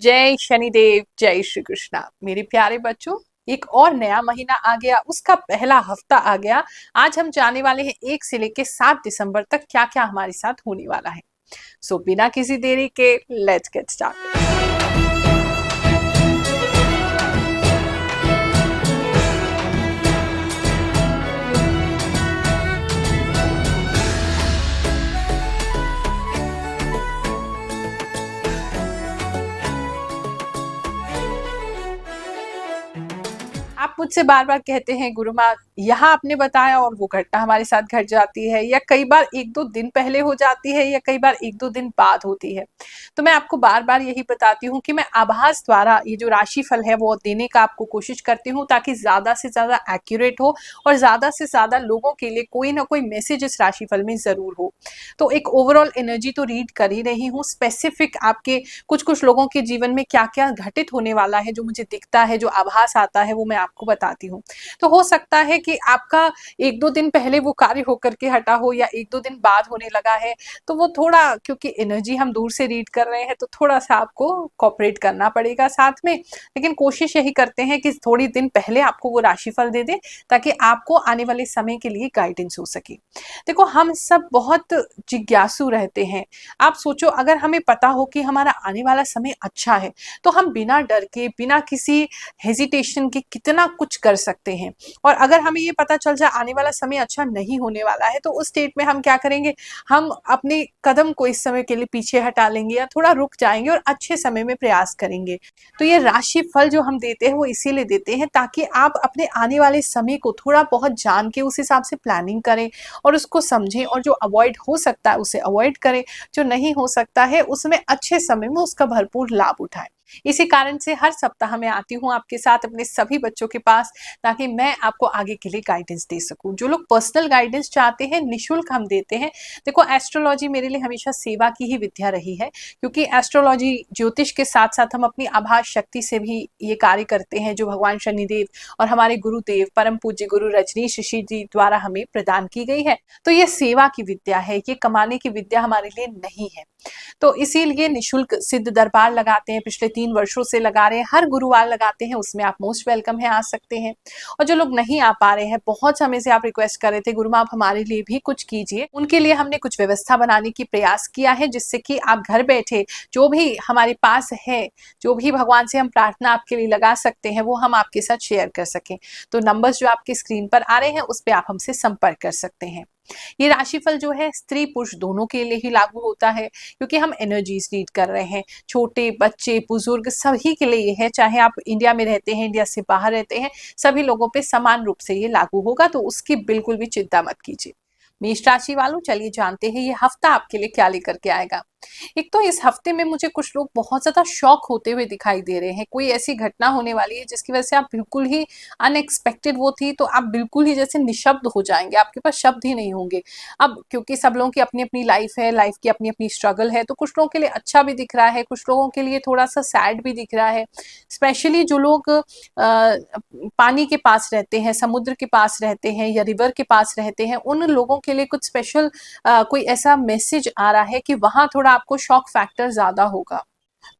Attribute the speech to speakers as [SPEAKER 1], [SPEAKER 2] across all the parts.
[SPEAKER 1] जय शनिदेव, जय श्री कृष्णा। मेरे प्यारे बच्चों, एक और नया महीना आ गया, उसका पहला हफ्ता आ गया। आज हम जाने वाले हैं 1 से लेके 7 दिसंबर तक क्या क्या हमारे साथ होने वाला है। सो बिना किसी देरी के लेट्स गेट स्टार्टेड। आप मुझसे बार बार कहते हैं गुरु माँ, यहाँ आपने बताया और वो घटना हमारे साथ घट जाती है, या कई बार 1-2 दिन पहले हो जाती है, या कई बार 1-2 दिन बाद होती है। तो मैं आपको बार बार यही बताती हूँ कि मैं आभास द्वारा ये जो राशिफल है वो देने का आपको कोशिश करती हूँ, ताकि ज्यादा से ज्यादा एक्यूरेट हो और ज्यादा से ज्यादा लोगों के लिए कोई ना कोई मैसेज इस राशिफल में जरूर हो। तो एक ओवरऑल एनर्जी तो रीड कर ही रही हूँ, स्पेसिफिक आपके कुछ कुछ लोगों के जीवन में क्या क्या घटित होने वाला है, जो मुझे दिखता है, जो आभास आता है, वो मैं आपको बताती हूँ। तो हो सकता है कि आपका 1-2 दिन पहले वो कार्य होकर के हटा हो, या 1-2 दिन बाद होने लगा है, तो वो थोड़ा, क्योंकि एनर्जी हम दूर से रीड कर रहे हैं, तो थोड़ा सा आपको कोऑपरेट करना पड़ेगा साथ में। लेकिन कोशिश यही करते हैं कि थोड़ी दिन पहले आपको वो राशिफल दे दें, ताकि आपको आने वाले समय के लिए गाइडेंस हो सके। देखो, हम सब बहुत जिज्ञासु रहते हैं। आप सोचो, अगर हमें पता हो कि हमारा आने वाला समय अच्छा है, तो हम बिना डर के, बिना किसी हेजिटेशन के कितना कुछ कर सकते हैं। और अगर हमें ये पता चल जाए आने वाला समय अच्छा नहीं होने वाला है, तो उस स्टेट में हम क्या करेंगे? हम अपने कदम को इस समय के लिए पीछे हटा लेंगे, या थोड़ा रुक जाएंगे और अच्छे समय में प्रयास करेंगे। तो ये राशि फल जो हम देते हैं वो इसीलिए देते हैं, ताकि आप अपने आने वाले समय को थोड़ा बहुत जान के उस हिसाब से प्लानिंग करें और उसको समझें, और जो अवॉइड हो सकता है उसे अवॉइड करें, जो नहीं हो सकता है उसमें अच्छे समय में उसका भरपूर लाभ उठाएं। इसी कारण से हर सप्ताह मैं आती हूँ आपके साथ अपने सभी बच्चों के पास, ताकि मैं आपको आगे के लिए गाइडेंस दे सकूं। जो लोग पर्सनल गाइडेंस चाहते हैं, निशुल्क हम देते हैं। देखो, एस्ट्रोलॉजी मेरे लिए हमेशा सेवा की ही विद्या रही है, क्योंकि एस्ट्रोलॉजी ज्योतिष के साथ साथ हम अपनी आभास शक्ति से भी ये कार्य करते हैं, जो भगवान शनिदेव और हमारे गुरुदेव परम पूज्य गुरु रजनीश ऋषि जी द्वारा हमें प्रदान की गई है। तो ये सेवा की विद्या है, ये कमाने की विद्या हमारे लिए नहीं है। तो इसीलिए निशुल्क सिद्ध दरबार लगाते हैं, पिछले 3 वर्षों से लगा रहे हैं, हर गुरुवार लगाते हैं, उसमें आप मोस्ट वेलकम है, आ सकते हैं। और जो लोग नहीं आ पा रहे हैं, बहुत समय से आप रिक्वेस्ट कर रहे थे गुरु माँ आप हमारे लिए भी कुछ कीजिए, उनके लिए हमने कुछ व्यवस्था बनाने की प्रयास किया है, जिससे कि आप घर बैठे जो भी हमारे पास है, जो भी भगवान से हम प्रार्थना आपके लिए लगा सकते हैं, वो हम आपके साथ शेयर कर सकें। तो नंबर्स जो आपके स्क्रीन पर आ रहे हैं, उस पर आप हमसे संपर्क कर सकते हैं। ये राशिफल जो है स्त्री पुरुष दोनों के लिए ही लागू होता है, क्योंकि हम एनर्जीज रीड कर रहे हैं। छोटे बच्चे, बुजुर्ग, सभी के लिए ये है, चाहे आप इंडिया में रहते हैं, इंडिया से बाहर रहते हैं, सभी लोगों पे समान रूप से ये लागू होगा, तो उसकी बिल्कुल भी चिंता मत कीजिए। मेष राशि वालों, चलिए जानते हैं ये हफ्ता आपके लिए क्या लेकर के आएगा। एक तो इस हफ्ते में मुझे कुछ लोग बहुत ज्यादा शॉक होते हुए दिखाई दे रहे हैं। कोई ऐसी घटना होने वाली है जिसकी वजह से आप बिल्कुल ही अनएक्सपेक्टेड वो थी, तो आप बिल्कुल ही जैसे निशब्द हो जाएंगे, आपके पास शब्द ही नहीं होंगे। अब क्योंकि सब लोगों की अपनी अपनी लाइफ है, लाइफ की अपनी अपनी स्ट्रगल है, तो कुछ लोगों के लिए अच्छा भी दिख रहा है, कुछ लोगों के लिए थोड़ा सा सैड भी दिख रहा है। स्पेशली जो लोग पानी के पास रहते हैं, समुद्र के पास रहते हैं, या रिवर के पास रहते हैं, उन लोगों के लिए कुछ स्पेशल कोई ऐसा मैसेज आ रहा है कि वहां थोड़ा आपको शॉक फैक्टर ज्यादा होगा।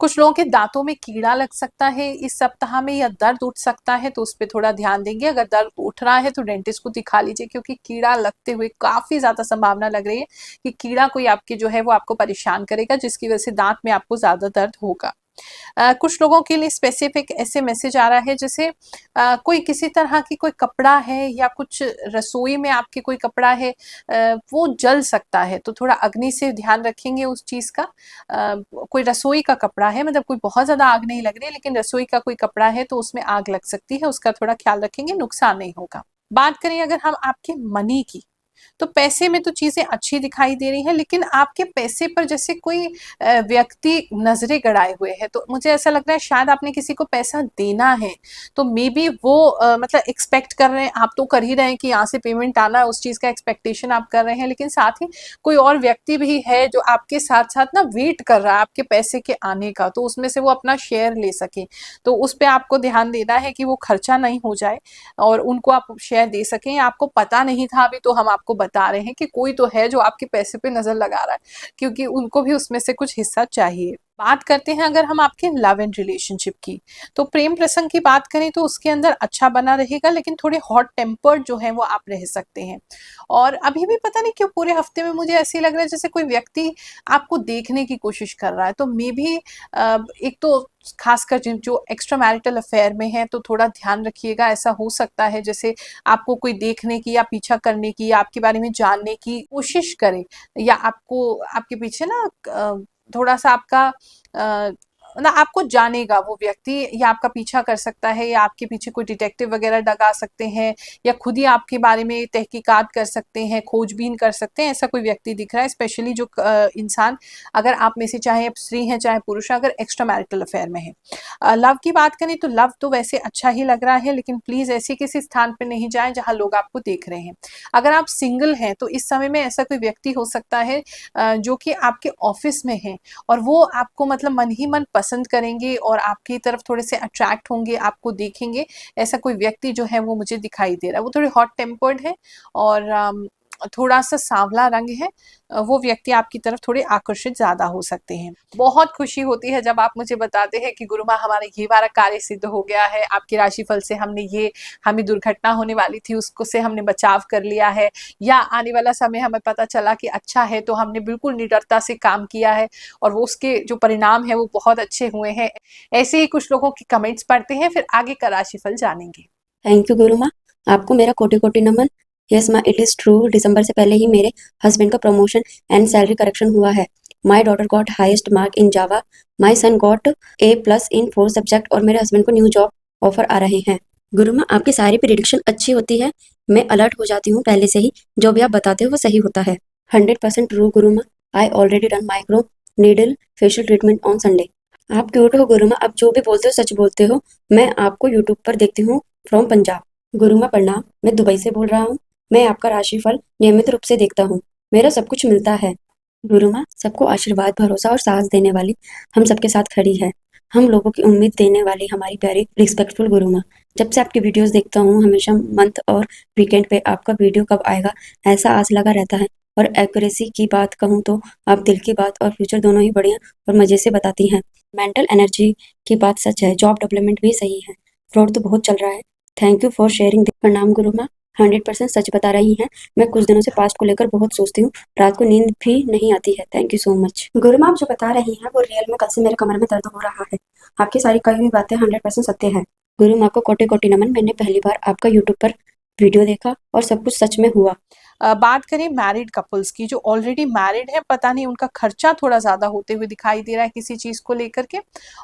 [SPEAKER 1] कुछ लोगों के दांतों में कीड़ा लग सकता है इस सप्ताह में, या दर्द उठ सकता है, तो उस पर थोड़ा ध्यान देंगे। अगर दर्द उठ रहा है तो डेंटिस्ट को दिखा लीजिए, क्योंकि कीड़ा लगते हुए काफी ज्यादा संभावना लग रही है कि कीड़ा कोई आपके जो है वो आपको परेशान करेगा, जिसकी वजह से दांत में आपको ज्यादा दर्द होगा। कुछ लोगों के लिए स्पेसिफिक ऐसे मैसेज आ रहा है, जैसे कोई किसी तरह की कोई कपड़ा है, या कुछ रसोई में आपके कोई कपड़ा है, वो जल सकता है, तो थोड़ा अग्नि से ध्यान रखेंगे उस चीज का। कोई रसोई का कपड़ा है, मतलब कोई बहुत ज्यादा आग नहीं लग रही है, लेकिन रसोई का कोई कपड़ा है तो उसमें आग लग सकती है, उसका थोड़ा ख्याल रखेंगे, नुकसान नहीं होगा। बात करें अगर हम आपके मनी की, तो पैसे में तो चीजें अच्छी दिखाई दे रही है, लेकिन आपके पैसे पर जैसे कोई व्यक्ति नजरें गड़ाए हुए है। तो मुझे ऐसा लग रहा है शायद आपने किसी को पैसा देना है, तो मे बी वो मतलब एक्सपेक्ट कर रहे हैं, आप तो कर ही रहे हैं कि यहाँ से पेमेंट आना है, उस चीज का एक्सपेक्टेशन आप कर रहे हैं, लेकिन साथ ही कोई और व्यक्ति भी है जो आपके साथ साथ ना वेट कर रहा है आपके पैसे के आने का, तो उसमें से वो अपना शेयर ले सके। तो उस पर आपको ध्यान देना है कि वो खर्चा नहीं हो जाए, और उनको आप शेयर दे सकें। आपको पता नहीं था अभी, तो हम आपको बता रहे हैं कि कोई तो है जो आपके पैसे पे नजर लगा रहा है, क्योंकि उनको भी उसमें से कुछ हिस्सा चाहिए। बात करते हैं अगर हम आपके लव एंड रिलेशनशिप की, तो प्रेम प्रसंग की बात करें तो उसके अंदर अच्छा बना रहेगा, लेकिन थोड़े हॉट टेम्पर्ड जो है वो आप रह सकते हैं। और अभी भी पता नहीं क्यों पूरे हफ्ते में मुझे ऐसे ही लग रहा है जैसे कोई व्यक्ति आपको देखने की कोशिश कर रहा है, तो मे भी एक तो खासकर जिन जो एक्स्ट्रा मैरिटल अफेयर में है तो थोड़ा ध्यान रखिएगा। ऐसा हो सकता है जैसे आपको कोई देखने की या पीछा करने की या आपके बारे में जानने की कोशिश करे, या आपको आपके पीछे ना थोड़ा सा आपका ना आपको जानेगा वो व्यक्ति, या आपका पीछा कर सकता है, या आपके पीछे कोई डिटेक्टिव वगैरह लगा सकते हैं, या खुद ही आपके बारे में तहकीकात कर सकते हैं, खोजबीन कर सकते हैं। ऐसा कोई व्यक्ति दिख रहा है, स्पेशली जो इंसान, अगर आप में से चाहे स्त्री हैं चाहे पुरुष हैं, अगर एक्स्ट्रा मैरिटल अफेयर में है। लव की बात करें तो लव तो वैसे अच्छा ही लग रहा है, लेकिन प्लीज ऐसे किसी स्थान पर नहीं जाएं जहां लोग आपको देख रहे हैं। अगर आप सिंगल हैं तो इस समय में ऐसा कोई व्यक्ति हो सकता है जो कि आपके ऑफिस में है, और वो आपको मतलब मन ही मन पसंद करेंगे और आपकी तरफ थोड़े से अट्रैक्ट होंगे, आपको देखेंगे। ऐसा कोई व्यक्ति जो है वो मुझे दिखाई दे रहा है। वो थोड़े हॉट टेम्पर्ड है और थोड़ा सा सांवला रंग है। वो व्यक्ति आपकी तरफ थोड़े आकर्षित ज्यादा हो सकते हैं। बहुत खुशी होती है जब आप मुझे बताते हैं कि गुरु माँ हमारा ये वाला कार्य सिद्ध हो गया है, आपके राशिफल से हमने ये, हमें दुर्घटना होने वाली थी उसको से हमने बचाव कर लिया है, या आने वाला समय हमें पता चला कि अच्छा है तो हमने बिल्कुल निडरता से काम किया है और वो उसके जो परिणाम है वो बहुत अच्छे हुए हैं। ऐसे ही कुछ लोगों के कमेंट्स पढ़ते हैं, फिर आगे का राशिफल जानेंगे।
[SPEAKER 2] थैंक यू गुरु माँ, आपको मेरा कोटि कोटि नमन। यस माँ, इट इज़ ट्रू, दिसंबर से पहले ही मेरे हस्बैंड का प्रमोशन एंड सैलरी करेक्शन हुआ है। My daughter got highest mark in Java, my sun got A+ in 4 subject और मेरे हस्बैंड को न्यू जॉब ऑफर आ रहे हैं। गुरु माँ, आपकी सारी प्रिडिक्शन अच्छी होती है, मैं अलर्ट हो जाती हूँ पहले से ही, जो भी आप बताते हो वो सही होता है। 100% ट्रू गुरु माँ, I already done micro needle facial treatment on Sunday. आप क्यूट हो गुरु माँ, आप जो भी बोलते हो सच बोलते हो। मैं आपको यूट्यूब पर देखती हूँ फ्रॉम पंजाब। गुरु माँ प्रणाम, मैं दुबई से बोल रहा हूँ। मैं आपका राशिफल नियमित रूप से देखता हूँ, मेरा सब कुछ मिलता है। गुरु माँ, सबको आशीर्वाद, भरोसा और साहस देने वाली हम सबके साथ खड़ी है, हम लोगों की उम्मीद देने वाली हमारी प्यारी रिस्पेक्टफुल गुरु माँ। जब से आपकी वीडियोस देखता हूँ हमेशा मंथ और वीकेंड पे आपका वीडियो कब आएगा ऐसा आस लगा रहता है। और एक्यूरेसी की बात कहूँ तो आप दिल की बात और फ्यूचर दोनों ही बढ़िया और मजे से बताती हैं। मेंटल एनर्जी की बात सच है, जॉब डेवलपमेंट भी सही है, फ्रॉड तो बहुत चल रहा है। Thank you for sharing. प्रणाम गुरु माँ, 100% सच बता रही हैं। मैं कुछ दिनों से पास्ट को लेकर बहुत सोचती हूँ, रात को नींद भी नहीं आती है। Thank you so much. गुरु माँ, आप जो बता रही हैं वो रियल में कल से मेरे कमर में दर्द हो रहा है। आपकी सारी कही हुई बातें 100% सत्य है। गुरु माँ को कोटि कोटि नमन, मैंने पहली बार आपका यूट्यूब पर वीडियो देखा और सब कुछ सच में हुआ।
[SPEAKER 1] बात करें मैरिड कपल्स की, जो ऑलरेडी मैरिड है, पता नहीं उनका खर्चा थोड़ा ज्यादा होते हुए दिखाई दे रहा है किसी चीज को लेकर के।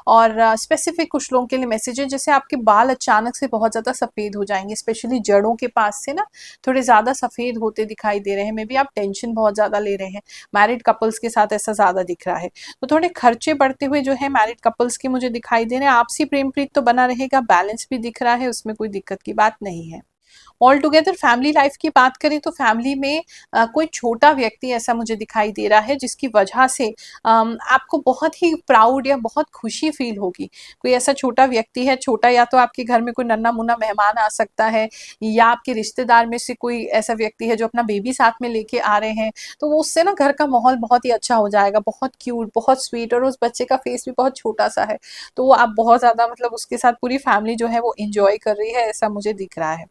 [SPEAKER 1] और स्पेसिफिक कुछ लोगों के लिए मैसेज है, जैसे आपके बाल अचानक से बहुत ज्यादा सफेद हो जाएंगे, स्पेशली जड़ों के पास से ना थोड़े ज्यादा सफेद होते दिखाई दे रहे हैं। मे बी आप टेंशन बहुत ज्यादा ले रहे हैं, मैरिड कपल्स के साथ ऐसा ज्यादा दिख रहा है। तो थोड़े खर्चे बढ़ते हुए जो है मैरिड कपल्स के मुझे दिखाई दे रहे हैं। आपसी प्रेम प्रीत तो बना रहेगा, बैलेंस भी दिख रहा है, उसमें कोई दिक्कत की बात नहीं है। ऑल टुगेदर फैमिली लाइफ की बात करें तो फैमिली में कोई छोटा व्यक्ति ऐसा मुझे दिखाई दे रहा है जिसकी वजह से आपको बहुत ही प्राउड या बहुत खुशी फील होगी। कोई ऐसा छोटा व्यक्ति है, छोटा या तो आपके घर में कोई नन्ना मुन्ना मेहमान आ सकता है, या आपके रिश्तेदार में से कोई ऐसा व्यक्ति है जो अपना बेबी साथ में लेके आ रहे हैं, तो वो उससे ना घर का माहौल बहुत ही अच्छा हो जाएगा, बहुत क्यूट, बहुत स्वीट, और उस बच्चे का फेस भी बहुत छोटा सा है, तो वो आप बहुत ज्यादा मतलब उसके साथ पूरी फैमिली जो है वो इंजॉय कर रही है, ऐसा मुझे दिख रहा है।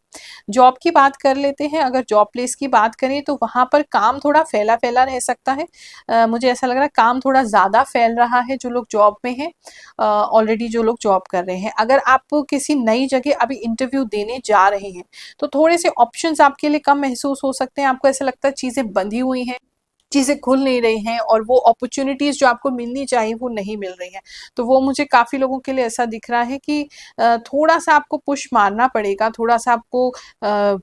[SPEAKER 1] जॉब की बात कर लेते हैं। अगर जॉब प्लेस की बात करें तो वहां पर काम थोड़ा फैला फैला रह सकता है। मुझे ऐसा लग रहा है काम थोड़ा ज्यादा फैल रहा है जो लोग जॉब में हैं, ऑलरेडी जो लोग जॉब कर रहे हैं। अगर आप किसी नई जगह अभी इंटरव्यू देने जा रहे हैं तो थोड़े से ऑप्शंस आपके लिए कम महसूस हो सकते हैं। आपको ऐसा लगता है चीजें बंधी हुई हैं, चीज़ें खुल नहीं रही हैं, और वो अपॉर्चुनिटीज़ जो आपको मिलनी चाहिए वो नहीं मिल रही हैं। तो वो मुझे काफ़ी लोगों के लिए ऐसा दिख रहा है कि थोड़ा-सा आपको पुश मारना पड़ेगा, थोड़ा-सा आपको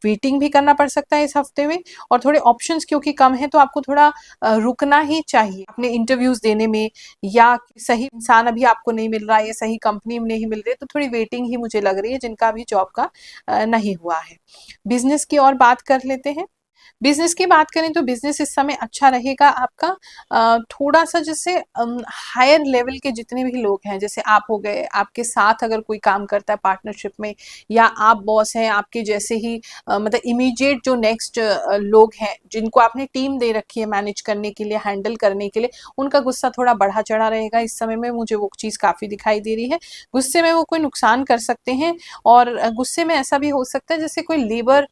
[SPEAKER 1] वेटिंग भी करना पड़ सकता है इस हफ्ते में, और थोड़े ऑप्शंस क्योंकि कम हैं तो आपको थोड़ा रुकना ही चाहिए अपने इंटरव्यूज़ देने में, या सही इंसान अभी आपको नहीं मिल रहा है या सही कंपनी में नहीं मिल रही है, तो थोड़ी वेटिंग ही मुझे लग रही है जिनका अभी जॉब का नहीं हुआ है। बिज़नेस की और बात कर लेते हैं। बिजनेस की बात करें तो बिजनेस इस समय अच्छा रहेगा आपका। थोड़ा सा जैसे हायर लेवल के जितने भी लोग हैं, जैसे आप हो गए, आपके साथ अगर कोई काम करता है पार्टनरशिप में, या आप बॉस हैं, आपके जैसे ही मतलब इमीडिएट जो नेक्स्ट लोग हैं जिनको आपने टीम दे रखी है मैनेज करने के लिए, हैंडल करने के लिए, उनका गुस्सा थोड़ा बढ़ा चढ़ा रहेगा इस समय में। मुझे वो चीज़ काफ़ी दिखाई दे रही है। गुस्से में वो कोई नुकसान कर सकते हैं, और गुस्से में ऐसा भी हो सकता है जैसे कोई लेबर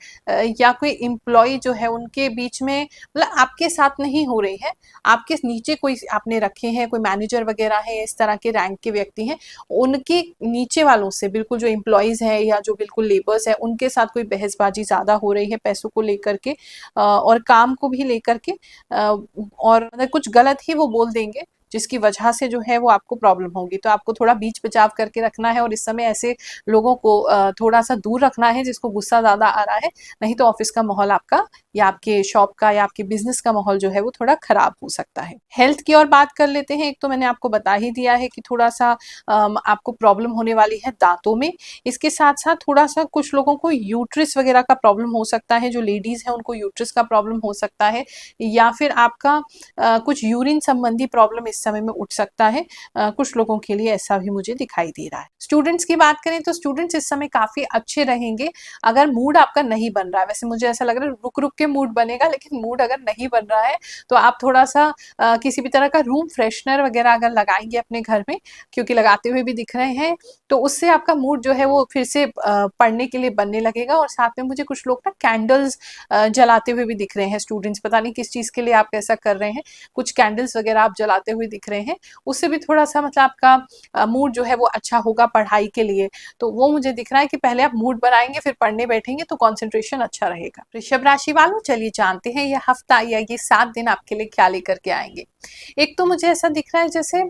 [SPEAKER 1] या कोई एम्प्लॉय जो है उनके बीच में, मतलब आपके साथ नहीं हो रही है, आपके नीचे कोई आपने रखे हैं, कोई मैनेजर वगैरह है, इस तरह के रैंक के व्यक्ति हैं, उनके नीचे वालों से, बिल्कुल जो एम्प्लॉयज हैं या जो बिल्कुल लेबर्स हैं, उनके साथ कोई बहसबाजी ज़्यादा हो रही है पैसों को लेकर के और काम को भी लेकर के, और मतलब कुछ गलत ही वो बोल देंगे जिसकी वजह से जो है वो आपको प्रॉब्लम होगी। तो आपको थोड़ा बीच बचाव करके रखना है, और इस समय ऐसे लोगों को थोड़ा सा दूर रखना है जिसको गुस्सा ज़्यादा आ रहा है, नहीं तो ऑफिस का माहौल आपका, या आपके शॉप का, या आपके बिजनेस का माहौल जो है वो थोड़ा खराब हो सकता है। हेल्थ की और बात कर लेते हैं। एक तो मैंने आपको बता ही दिया है कि थोड़ा सा आपको प्रॉब्लम होने वाली है दांतों में। इसके साथ साथ थोड़ा सा कुछ लोगों को यूट्रिस वगैरह का प्रॉब्लम हो सकता है, जो लेडीज हैं उनको यूट्रिस का प्रॉब्लम हो सकता है, या फिर आपका कुछ यूरिन संबंधी प्रॉब्लम इस समय में उठ सकता है। कुछ लोगों के लिए ऐसा भी मुझे दिखाई दे रहा है। स्टूडेंट्स की बात करें तो स्टूडेंट्स इस समय काफी अच्छे रहेंगे अगर मूड आपका नहीं बन रहा है। वैसे मुझे ऐसा लग रहा है रुक रुक के मूड बनेगा, लेकिन मूड अगर नहीं बन रहा है तो आप थोड़ा सा किसी भी तरह का रूम फ्रेशनर वगैरह अगर लगाएंगे अपने घर में, क्योंकि लगाते हुए भी दिख रहे हैं, तो उससे आपका मूड जो है वो फिर से पढ़ने के लिए बनने लगेगा। और साथ में मुझे कुछ लोग ना कैंडल्स जलाते हुए भी दिख रहे हैं स्टूडेंट्स, पता नहीं किस चीज के लिए आप ऐसा कर रहे हैं, कुछ कैंडल्स वगैरह आप जलाते हुए दिख रहे हैं, उससे भी थोड़ा सा मतलब आपका मूड जो है वो अच्छा होगा पढ़ाई के लिए। तो वो मुझे दिख रहा है कि पहले आप मूड बनाएंगे फिर पढ़ने बैठेंगे तो कंसंट्रेशन अच्छा रहेगा। वृषभ राशि वालों, चलिए जानते हैं ये हफ्ता या ये 7 दिन आपके लिए क्या लेकर के आएंगे। एक तो मुझे ऐसा दिख रहा है जैसे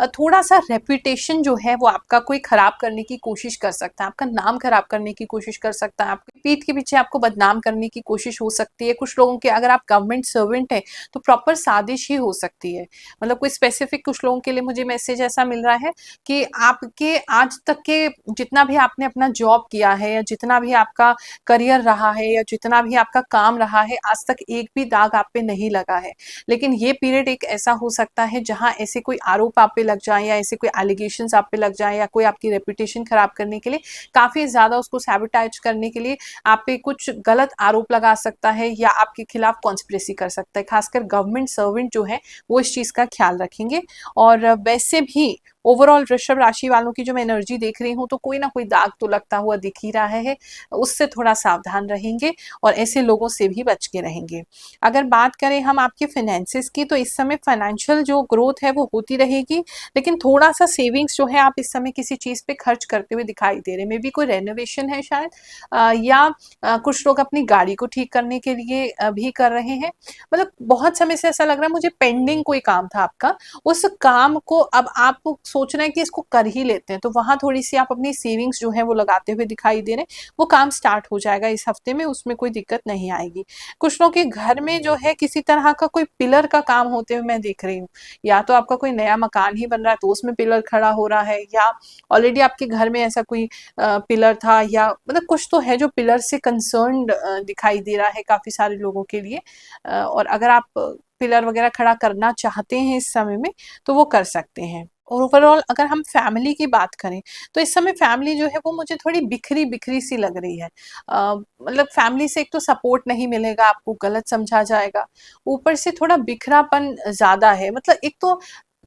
[SPEAKER 1] थोड़ा सा रेपुटेशन जो है वो आपका कोई खराब करने की कोशिश कर सकता है, आपका नाम खराब करने की कोशिश कर सकता है, आपकी पीठ के पीछे आपको बदनाम करने की कोशिश हो सकती है। कुछ लोगों के, अगर आप गवर्नमेंट सर्वेंट है तो प्रॉपर साजिश ही हो सकती है। मतलब कोई स्पेसिफिक कुछ लोगों के लिए मुझे मैसेज ऐसा मिल रहा है कि आपके आज तक के जितना भी आपने अपना जॉब किया है, या जितना भी आपका करियर रहा है, या जितना भी आपका काम रहा है, आज तक एक भी दाग आप पे नहीं लगा है। लेकिन ये पीरियड एक ऐसा हो सकता है जहां ऐसे कोई आरोप आप पे लग जाए, या ऐसे कोई एलिगेशंस आप पे लग जाए, या कोई आपकी रेपुटेशन खराब करने के लिए, काफी ज्यादा उसको सैबोटेज करने के लिए आप पे कुछ गलत आरोप लगा सकता है, या आपके खिलाफ कॉन्स्पिरेसी कर सकता है। खासकर गवर्नमेंट सर्वेंट जो है वो इस चीज का ख्याल रखेंगे। और वैसे भी ओवरऑल वृषभ राशि वालों की जो मैं एनर्जी देख रही हूँ, तो कोई ना कोई दाग तो लगता हुआ दिख ही रहा है, उससे थोड़ा सावधान रहेंगे और ऐसे लोगों से भी बच के रहेंगे। अगर बात करें हम आपके फाइनेंसिस की, तो इस समय फाइनेंशियल जो ग्रोथ है वो होती रहेगी, लेकिन थोड़ा सा सेविंग्स जो है आप इस समय किसी चीज पे खर्च करते हुए दिखाई दे रहे हैं। मे बी कोई रेनोवेशन है शायद, या कुछ लोग अपनी गाड़ी को ठीक करने के लिए भी कर रहे हैं। मतलब बहुत समय से ऐसा लग रहा है मुझे, पेंडिंग कोई काम था आपका, उस काम को अब आप सोच रहे हैं कि इसको कर ही लेते हैं, तो वहां थोड़ी सी आप अपनी सेविंग्स जो है वो लगाते हुए दिखाई दे रहे हैं। वो काम स्टार्ट हो जाएगा इस हफ्ते में, उसमें कोई दिक्कत नहीं आएगी। कुछ लोगों के घर में जो है किसी तरह का कोई पिलर का काम होते हुए मैं देख रही हूँ, या तो आपका कोई नया मकान ही बन रहा है तो उसमें पिलर खड़ा हो रहा है, या ऑलरेडी आपके घर में ऐसा कोई पिलर था, या मतलब कुछ तो है जो पिलर से कंसर्न्ड दिखाई दे रहा है काफी सारे लोगों के लिए। और अगर आप पिलर वगैरह खड़ा करना चाहते हैं इस समय में तो वो कर सकते हैं। और ओवरऑल अगर हम फैमिली की बात करें तो इस समय फैमिली जो है वो मुझे थोड़ी बिखरी बिखरी सी लग रही है। मतलब फैमिली से एक तो सपोर्ट नहीं मिलेगा, आपको गलत समझा जाएगा, ऊपर से थोड़ा बिखरापन ज्यादा है। मतलब एक तो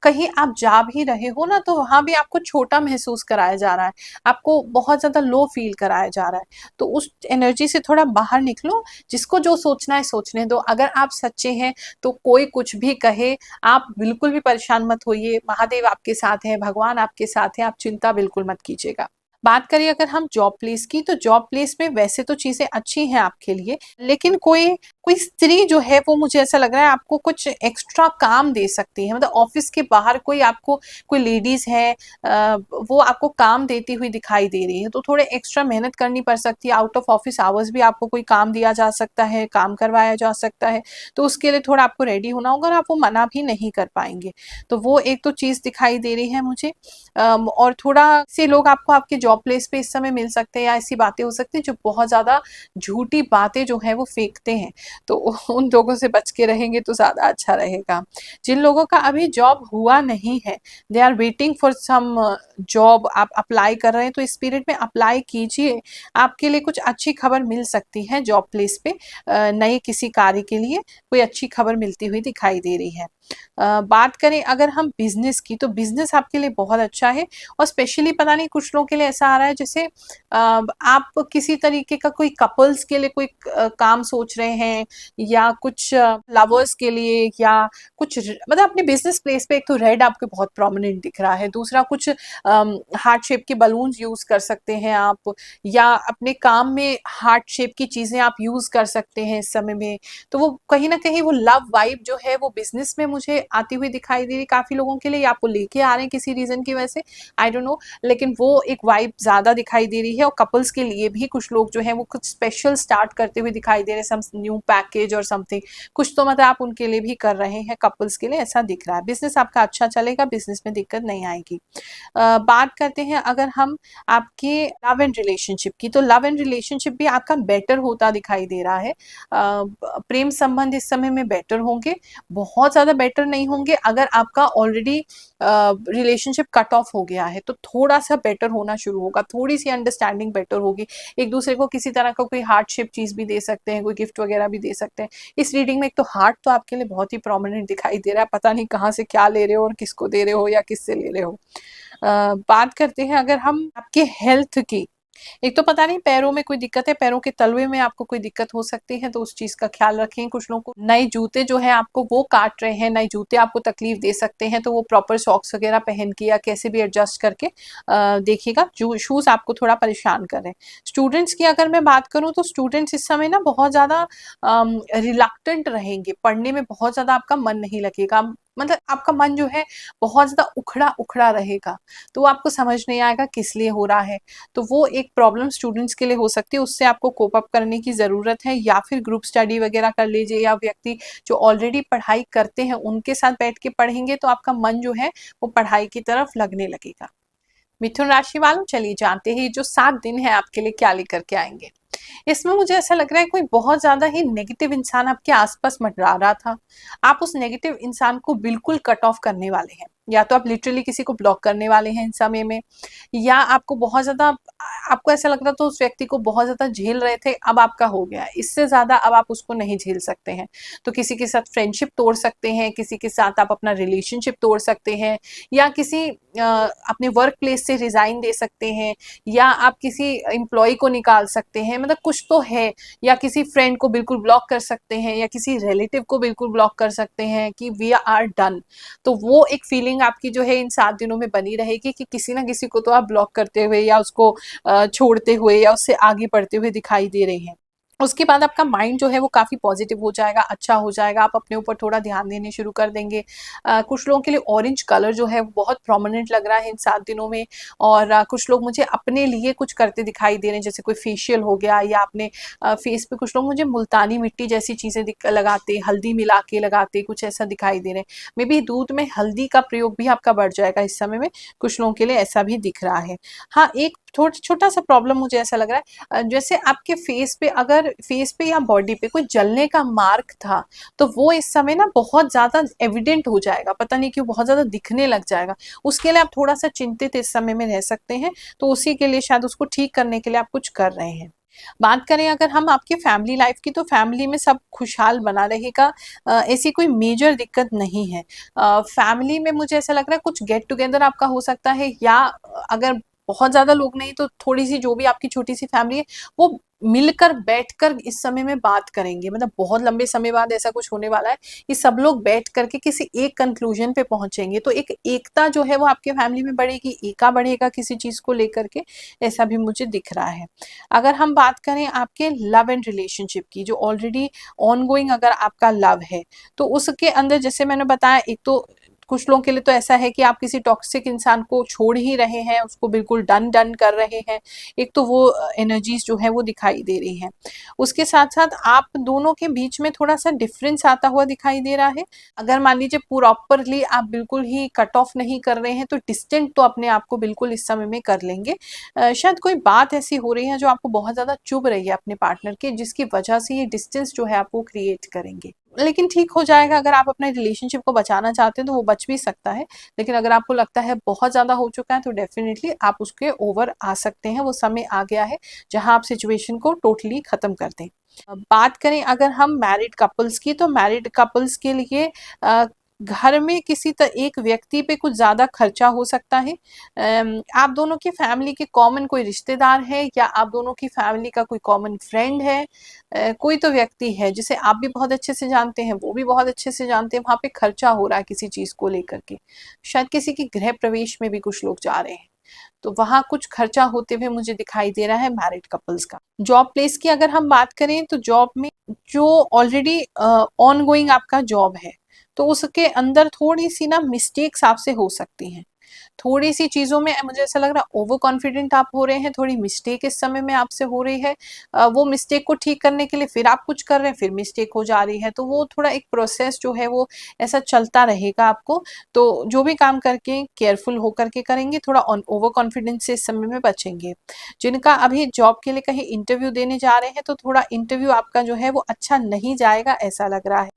[SPEAKER 1] कहीं आप जा भी रहे हो ना, तो वहां भी आपको छोटा महसूस कराया जा रहा है, आपको बहुत ज्यादा लो फील कराया जा रहा है। तो उस एनर्जी से थोड़ा बाहर निकलो, जिसको जो सोचना है सोचने दो। अगर आप सच्चे हैं तो कोई कुछ भी कहे, आप बिल्कुल भी परेशान मत होइए। महादेव आपके साथ है, भगवान आपके साथ है, आप चिंता बिल्कुल मत कीजिएगा। बात करिए अगर हम जॉब प्लेस की, तो जॉब प्लेस में वैसे तो चीजें अच्छी हैं आपके लिए, लेकिन कोई कोई स्त्री जो है वो मुझे ऐसा लग रहा है आपको कुछ एक्स्ट्रा काम दे सकती है। मतलब ऑफिस के बाहर कोई आपको, कोई लेडीज है, वो आपको काम देती हुई दिखाई दे रही है, तो थोड़े एक्स्ट्रा मेहनत करनी पड़ सकती है। आउट ऑफ ऑफिस आवर्स भी आपको कोई काम दिया जा सकता है, काम करवाया जा सकता है, तो उसके लिए थोड़ा आपको रेडी होना होगा, और आप वो मना भी नहीं कर पाएंगे। तो वो एक तो चीज दिखाई दे रही है मुझे। और थोड़ा से लोग आपको आपके जॉब प्लेस पे इस समय मिल सकते हैं, या ऐसी बातें हो सकती है जो बहुत ज्यादा झूठी बातें जो है वो फेंकते हैं, तो उन लोगों से बच के रहेंगे तो ज़्यादा अच्छा रहेगा। जिन लोगों का अभी जॉब हुआ नहीं है, they are waiting for some job, आप अप्लाई कर रहे हैं तो इस पीरियड में अप्लाई कीजिए, आपके लिए कुछ अच्छी खबर मिल सकती है जॉब प्लेस पे। नए किसी कार्य के लिए कोई अच्छी खबर मिलती हुई दिखाई दे रही है। बात करें अगर हम बिजनेस की, तो बिजनेस आपके लिए बहुत अच्छा है, और स्पेशली पता नहीं कुछ लोगों के लिए ऐसा आ रहा है जैसे आप किसी तरीके का कोई कपल्स के लिए कोई काम सोच रहे हैं, या कुछ लवर्स के लिए, या कुछ मतलब अपने बिजनेस प्लेस पे एक तो रेड आपके बहुत प्रोमिनेंट दिख रहा है, दूसरा कुछ हार्ट शेप के बलून्स यूज कर सकते हैं आप, या अपने काम में हार्ट शेप की चीजें आप यूज कर सकते हैं इस समय में। तो वो कहीं ना कहीं वो लव वाइब जो है वो बिजनेस में मुझे आती हुई दिखाई दे रही काफी लोगों के लिए, या आपको लेके आ रहे हैं किसी रीजन की वजह से, आई डोंट नो, लेकिन वो एक वाइब ज्यादा दिखाई दे रही है। और कपल्स के लिए भी कुछ लोग जो है वो कुछ स्पेशल स्टार्ट करते हुए दिखाई दे रहे हैं, सम न्यू पैकेज और समथिंग, कुछ तो मतलब आप उनके लिए भी कर रहे हैं, कपल्स के लिए ऐसा दिख रहा है। बिजनेस आपका अच्छा चलेगा, बिजनेस में दिक्कत नहीं आएगी। बात करते हैं अगर हम आपके लव एंड रिलेशनशिप की, तो लव एंड रिलेशनशिप भी आपका बेटर होता दिखाई दे रहा है। प्रेम संबंध इस समय में बेटर होंगे, बहुत ज्यादा बेटर नहीं होंगे। अगर आपका ऑलरेडी रिलेशनशिप कट ऑफ हो गया है तो थोड़ा सा बेटर होना शुरू होगा, थोड़ी सी अंडरस्टैंडिंग बेटर होगी, एक दूसरे को किसी तरह का कोई हार्ट शेप चीज भी दे सकते हैं, कोई गिफ्ट वगैरह भी दे सकते हैं। इस रीडिंग में एक तो हार्ट तो आपके लिए बहुत ही प्रोमिनेंट दिखाई दे रहा है, पता नहीं कहाँ से क्या ले रहे हो और किसको दे रहे हो या किससे ले रहे हो। बात करते हैं अगर हम आपके हेल्थ की, एक तो पता नहीं पैरों में कोई दिक्कत है, पैरों के तलवे में आपको कोई दिक्कत हो सकती है, तो उस चीज का ख्याल रखें। कुछ लोगों को नए जूते जो है आपको वो काट रहे हैं, नए जूते आपको तकलीफ दे सकते हैं, तो वो प्रॉपर सॉक्स वगैरह पहन के या कैसे भी एडजस्ट करके देखिएगा। शूज आपको थोड़ा परेशान कर रहे हैं। स्टूडेंट्स की अगर मैं बात करूं तो स्टूडेंट्स इस समय ना बहुत ज्यादा रिलक्टेंट रहेंगे, पढ़ने में बहुत ज्यादा आपका मन नहीं लगेगा, मतलब आपका मन जो है बहुत ज्यादा उखड़ा उखड़ा रहेगा, तो आपको समझ नहीं आएगा किस लिए हो रहा है। तो वो एक प्रॉब्लम स्टूडेंट्स के लिए हो सकती है, उससे आपको कोप अप करने की ज़रूरत है, या फिर ग्रुप स्टडी वगैरह कर लीजिए, या व्यक्ति जो ऑलरेडी पढ़ाई करते हैं उनके साथ बैठ के पढ़ेंगे तो आपका मन जो है वो पढ़ाई की तरफ लगने लगेगा। मिथुन राशि वालों, चलिए जानते हैं जो 7 दिन है आपके लिए क्या लेकर के आएंगे। इसमें मुझे ऐसा लग रहा है कोई बहुत ज्यादा ही नेगेटिव इंसान आपके आसपास मंडरा रहा था, आप उस नेगेटिव इंसान को बिल्कुल कट ऑफ करने वाले हैं, या तो आप लिटरली किसी को ब्लॉक करने वाले हैं इन समय में, या आपको बहुत ज्यादा, आपको ऐसा लग रहा था उस व्यक्ति को बहुत ज्यादा झेल रहे थे, अब आपका हो गया है, इससे ज्यादा अब आप उसको नहीं झेल सकते हैं। तो किसी के साथ फ्रेंडशिप तोड़ सकते हैं, किसी के साथ आप अपना रिलेशनशिप तोड़ सकते हैं, या किसी अपने वर्क प्लेस से रिजाइन दे सकते हैं, या आप किसी एम्प्लॉय को निकाल सकते हैं, मतलब कुछ तो है, या किसी फ्रेंड को बिल्कुल ब्लॉक कर सकते हैं, या किसी रिलेटिव को बिल्कुल ब्लॉक कर सकते हैं कि वी आर डन। तो वो एक फीलिंग आपकी जो है इन 7 दिनों में बनी रहेगी कि किसी ना किसी को तो आप ब्लॉक करते हुए या उसको छोड़ते हुए या उससे आगे बढ़ते हुए दिखाई दे रहे हैं। उसके बाद आपका माइंड जो है वो काफी पॉजिटिव हो जाएगा, अच्छा हो जाएगा, आप अपने ऊपर थोड़ा ध्यान देने शुरू कर देंगे। कुछ लोगों के लिए ऑरेंज कलर जो है वो बहुत प्रोमिनेंट लग रहा है इन 7 दिनों में, और कुछ लोग मुझे अपने लिए कुछ करते दिखाई दे रहे हैं, जैसे कोई फेशियल हो गया, या अपने फेस पे कुछ लोग मुझे मुल्तानी मिट्टी जैसी चीजें लगाते, हल्दी मिला के लगाते, कुछ ऐसा दिखाई दे रहे हैं। मे बी दूध में हल्दी का प्रयोग भी आपका बढ़ जाएगा इस समय में, कुछ लोगों के लिए ऐसा भी दिख रहा है। हाँ, एक छोटा सा प्रॉब्लम मुझे ऐसा लग रहा है, जैसे आपके फेस पे, अगर फेस पे या बॉडी पे कोई जलने का मार्क था, तो वो इस समय ना बहुत ज्यादा एविडेंट हो जाएगा, पता नहीं क्यों बहुत ज्यादा दिखने लग जाएगा। उसके लिए आप थोड़ा सा चिंतित इस समय में रह सकते हैं, तो उसी के लिए शायद उसको ठीक करने के लिए आप कुछ कर रहे हैं। बात करें अगर हम आपके फैमिली लाइफ की, तो फैमिली में सब खुशहाल बना रहेगा, ऐसी कोई मेजर दिक्कत नहीं है। फैमिली में मुझे ऐसा लग रहा है कुछ गेट टुगेदर आपका हो सकता है, या अगर बहुत ज्यादा लोग नहीं तो थोड़ी सी जो भी आपकी छोटी सी फैमिली है वो मिलकर बैठकर इस समय में बात करेंगे, मतलब बहुत लंबे समय बाद ऐसा कुछ होने वाला है कि सब लोग बैठ करके किसी एक कंक्लूजन पे पहुंचेंगे, तो एक एकता जो है वो आपके फैमिली में बढ़ेगी, एका बढ़ेगा किसी चीज को लेकर के, ऐसा भी मुझे दिख रहा है। अगर हम बात करें आपके लव एंड रिलेशनशिप की, जो ऑलरेडी ऑनगोइंग अगर आपका लव है, तो उसके अंदर जैसे मैंने बताया, एक तो कुछ लोगों के लिए तो ऐसा है कि आप किसी टॉक्सिक इंसान को छोड़ ही रहे हैं, उसको बिल्कुल डन डन कर रहे हैं। एक तो वो एनर्जीज जो है वो दिखाई दे रही हैं। उसके साथ साथ आप दोनों के बीच में थोड़ा सा डिफरेंस आता हुआ दिखाई दे रहा है। अगर मान लीजिए प्रॉपरली आप बिल्कुल ही कट ऑफ नहीं कर रहे हैं तो डिस्टेंट तो अपने आप को बिल्कुल इस समय में कर लेंगे। शायद कोई बात ऐसी हो रही है जो आपको बहुत ज़्यादा चुभ रही है अपने पार्टनर के, जिसकी वजह से ये डिस्टेंस जो है आप वो क्रिएट करेंगे। लेकिन ठीक हो जाएगा। अगर आप अपने रिलेशनशिप को बचाना चाहते हैं तो वो बच भी सकता है, लेकिन अगर आपको लगता है बहुत ज़्यादा हो चुका है तो डेफिनेटली आप उसके ओवर आ सकते हैं। वो समय आ गया है जहां आप सिचुएशन को टोटली खत्म कर दें। बात करें अगर हम मैरिड कपल्स की, तो मैरिड कपल्स के लिए घर में किसी एक व्यक्ति पे कुछ ज़्यादा खर्चा हो सकता है। आप दोनों की फैमिली के कॉमन कोई रिश्तेदार है, या आप दोनों की फैमिली का कोई कॉमन फ्रेंड है। कोई तो व्यक्ति है जिसे आप भी बहुत अच्छे से जानते हैं, वो भी बहुत अच्छे से जानते हैं, वहाँ पे खर्चा हो रहा है किसी चीज़ को लेकर के। शायद किसी की गृह प्रवेश में भी कुछ लोग जा रहे हैं, तो वहाँ कुछ खर्चा होते हुए मुझे दिखाई दे रहा है मैरिड कपल्स का। जॉब प्लेस की अगर हम बात करें तो जॉब में जो ऑलरेडी ऑन गोइंग आपका जॉब है, तो उसके अंदर थोड़ी सी ना मिस्टेक्स आपसे हो सकती हैं। थोड़ी सी चीज़ों में मुझे ऐसा लग रहा है ओवर कॉन्फिडेंट आप हो रहे हैं, थोड़ी मिस्टेक इस समय में आपसे हो रही है। वो मिस्टेक को ठीक करने के लिए फिर आप कुछ कर रहे हैं, फिर मिस्टेक हो जा रही है, तो वो थोड़ा एक प्रोसेस जो है वो ऐसा चलता रहेगा आपको। तो जो भी काम करके केयरफुल होकर के करेंगे, थोड़ा ओवर कॉन्फिडेंस से इस समय में बचेंगे। जिनका अभी जॉब के लिए कहीं इंटरव्यू देने जा रहे हैं, तो थोड़ा इंटरव्यू आपका जो है वो अच्छा नहीं जाएगा ऐसा लग रहा है।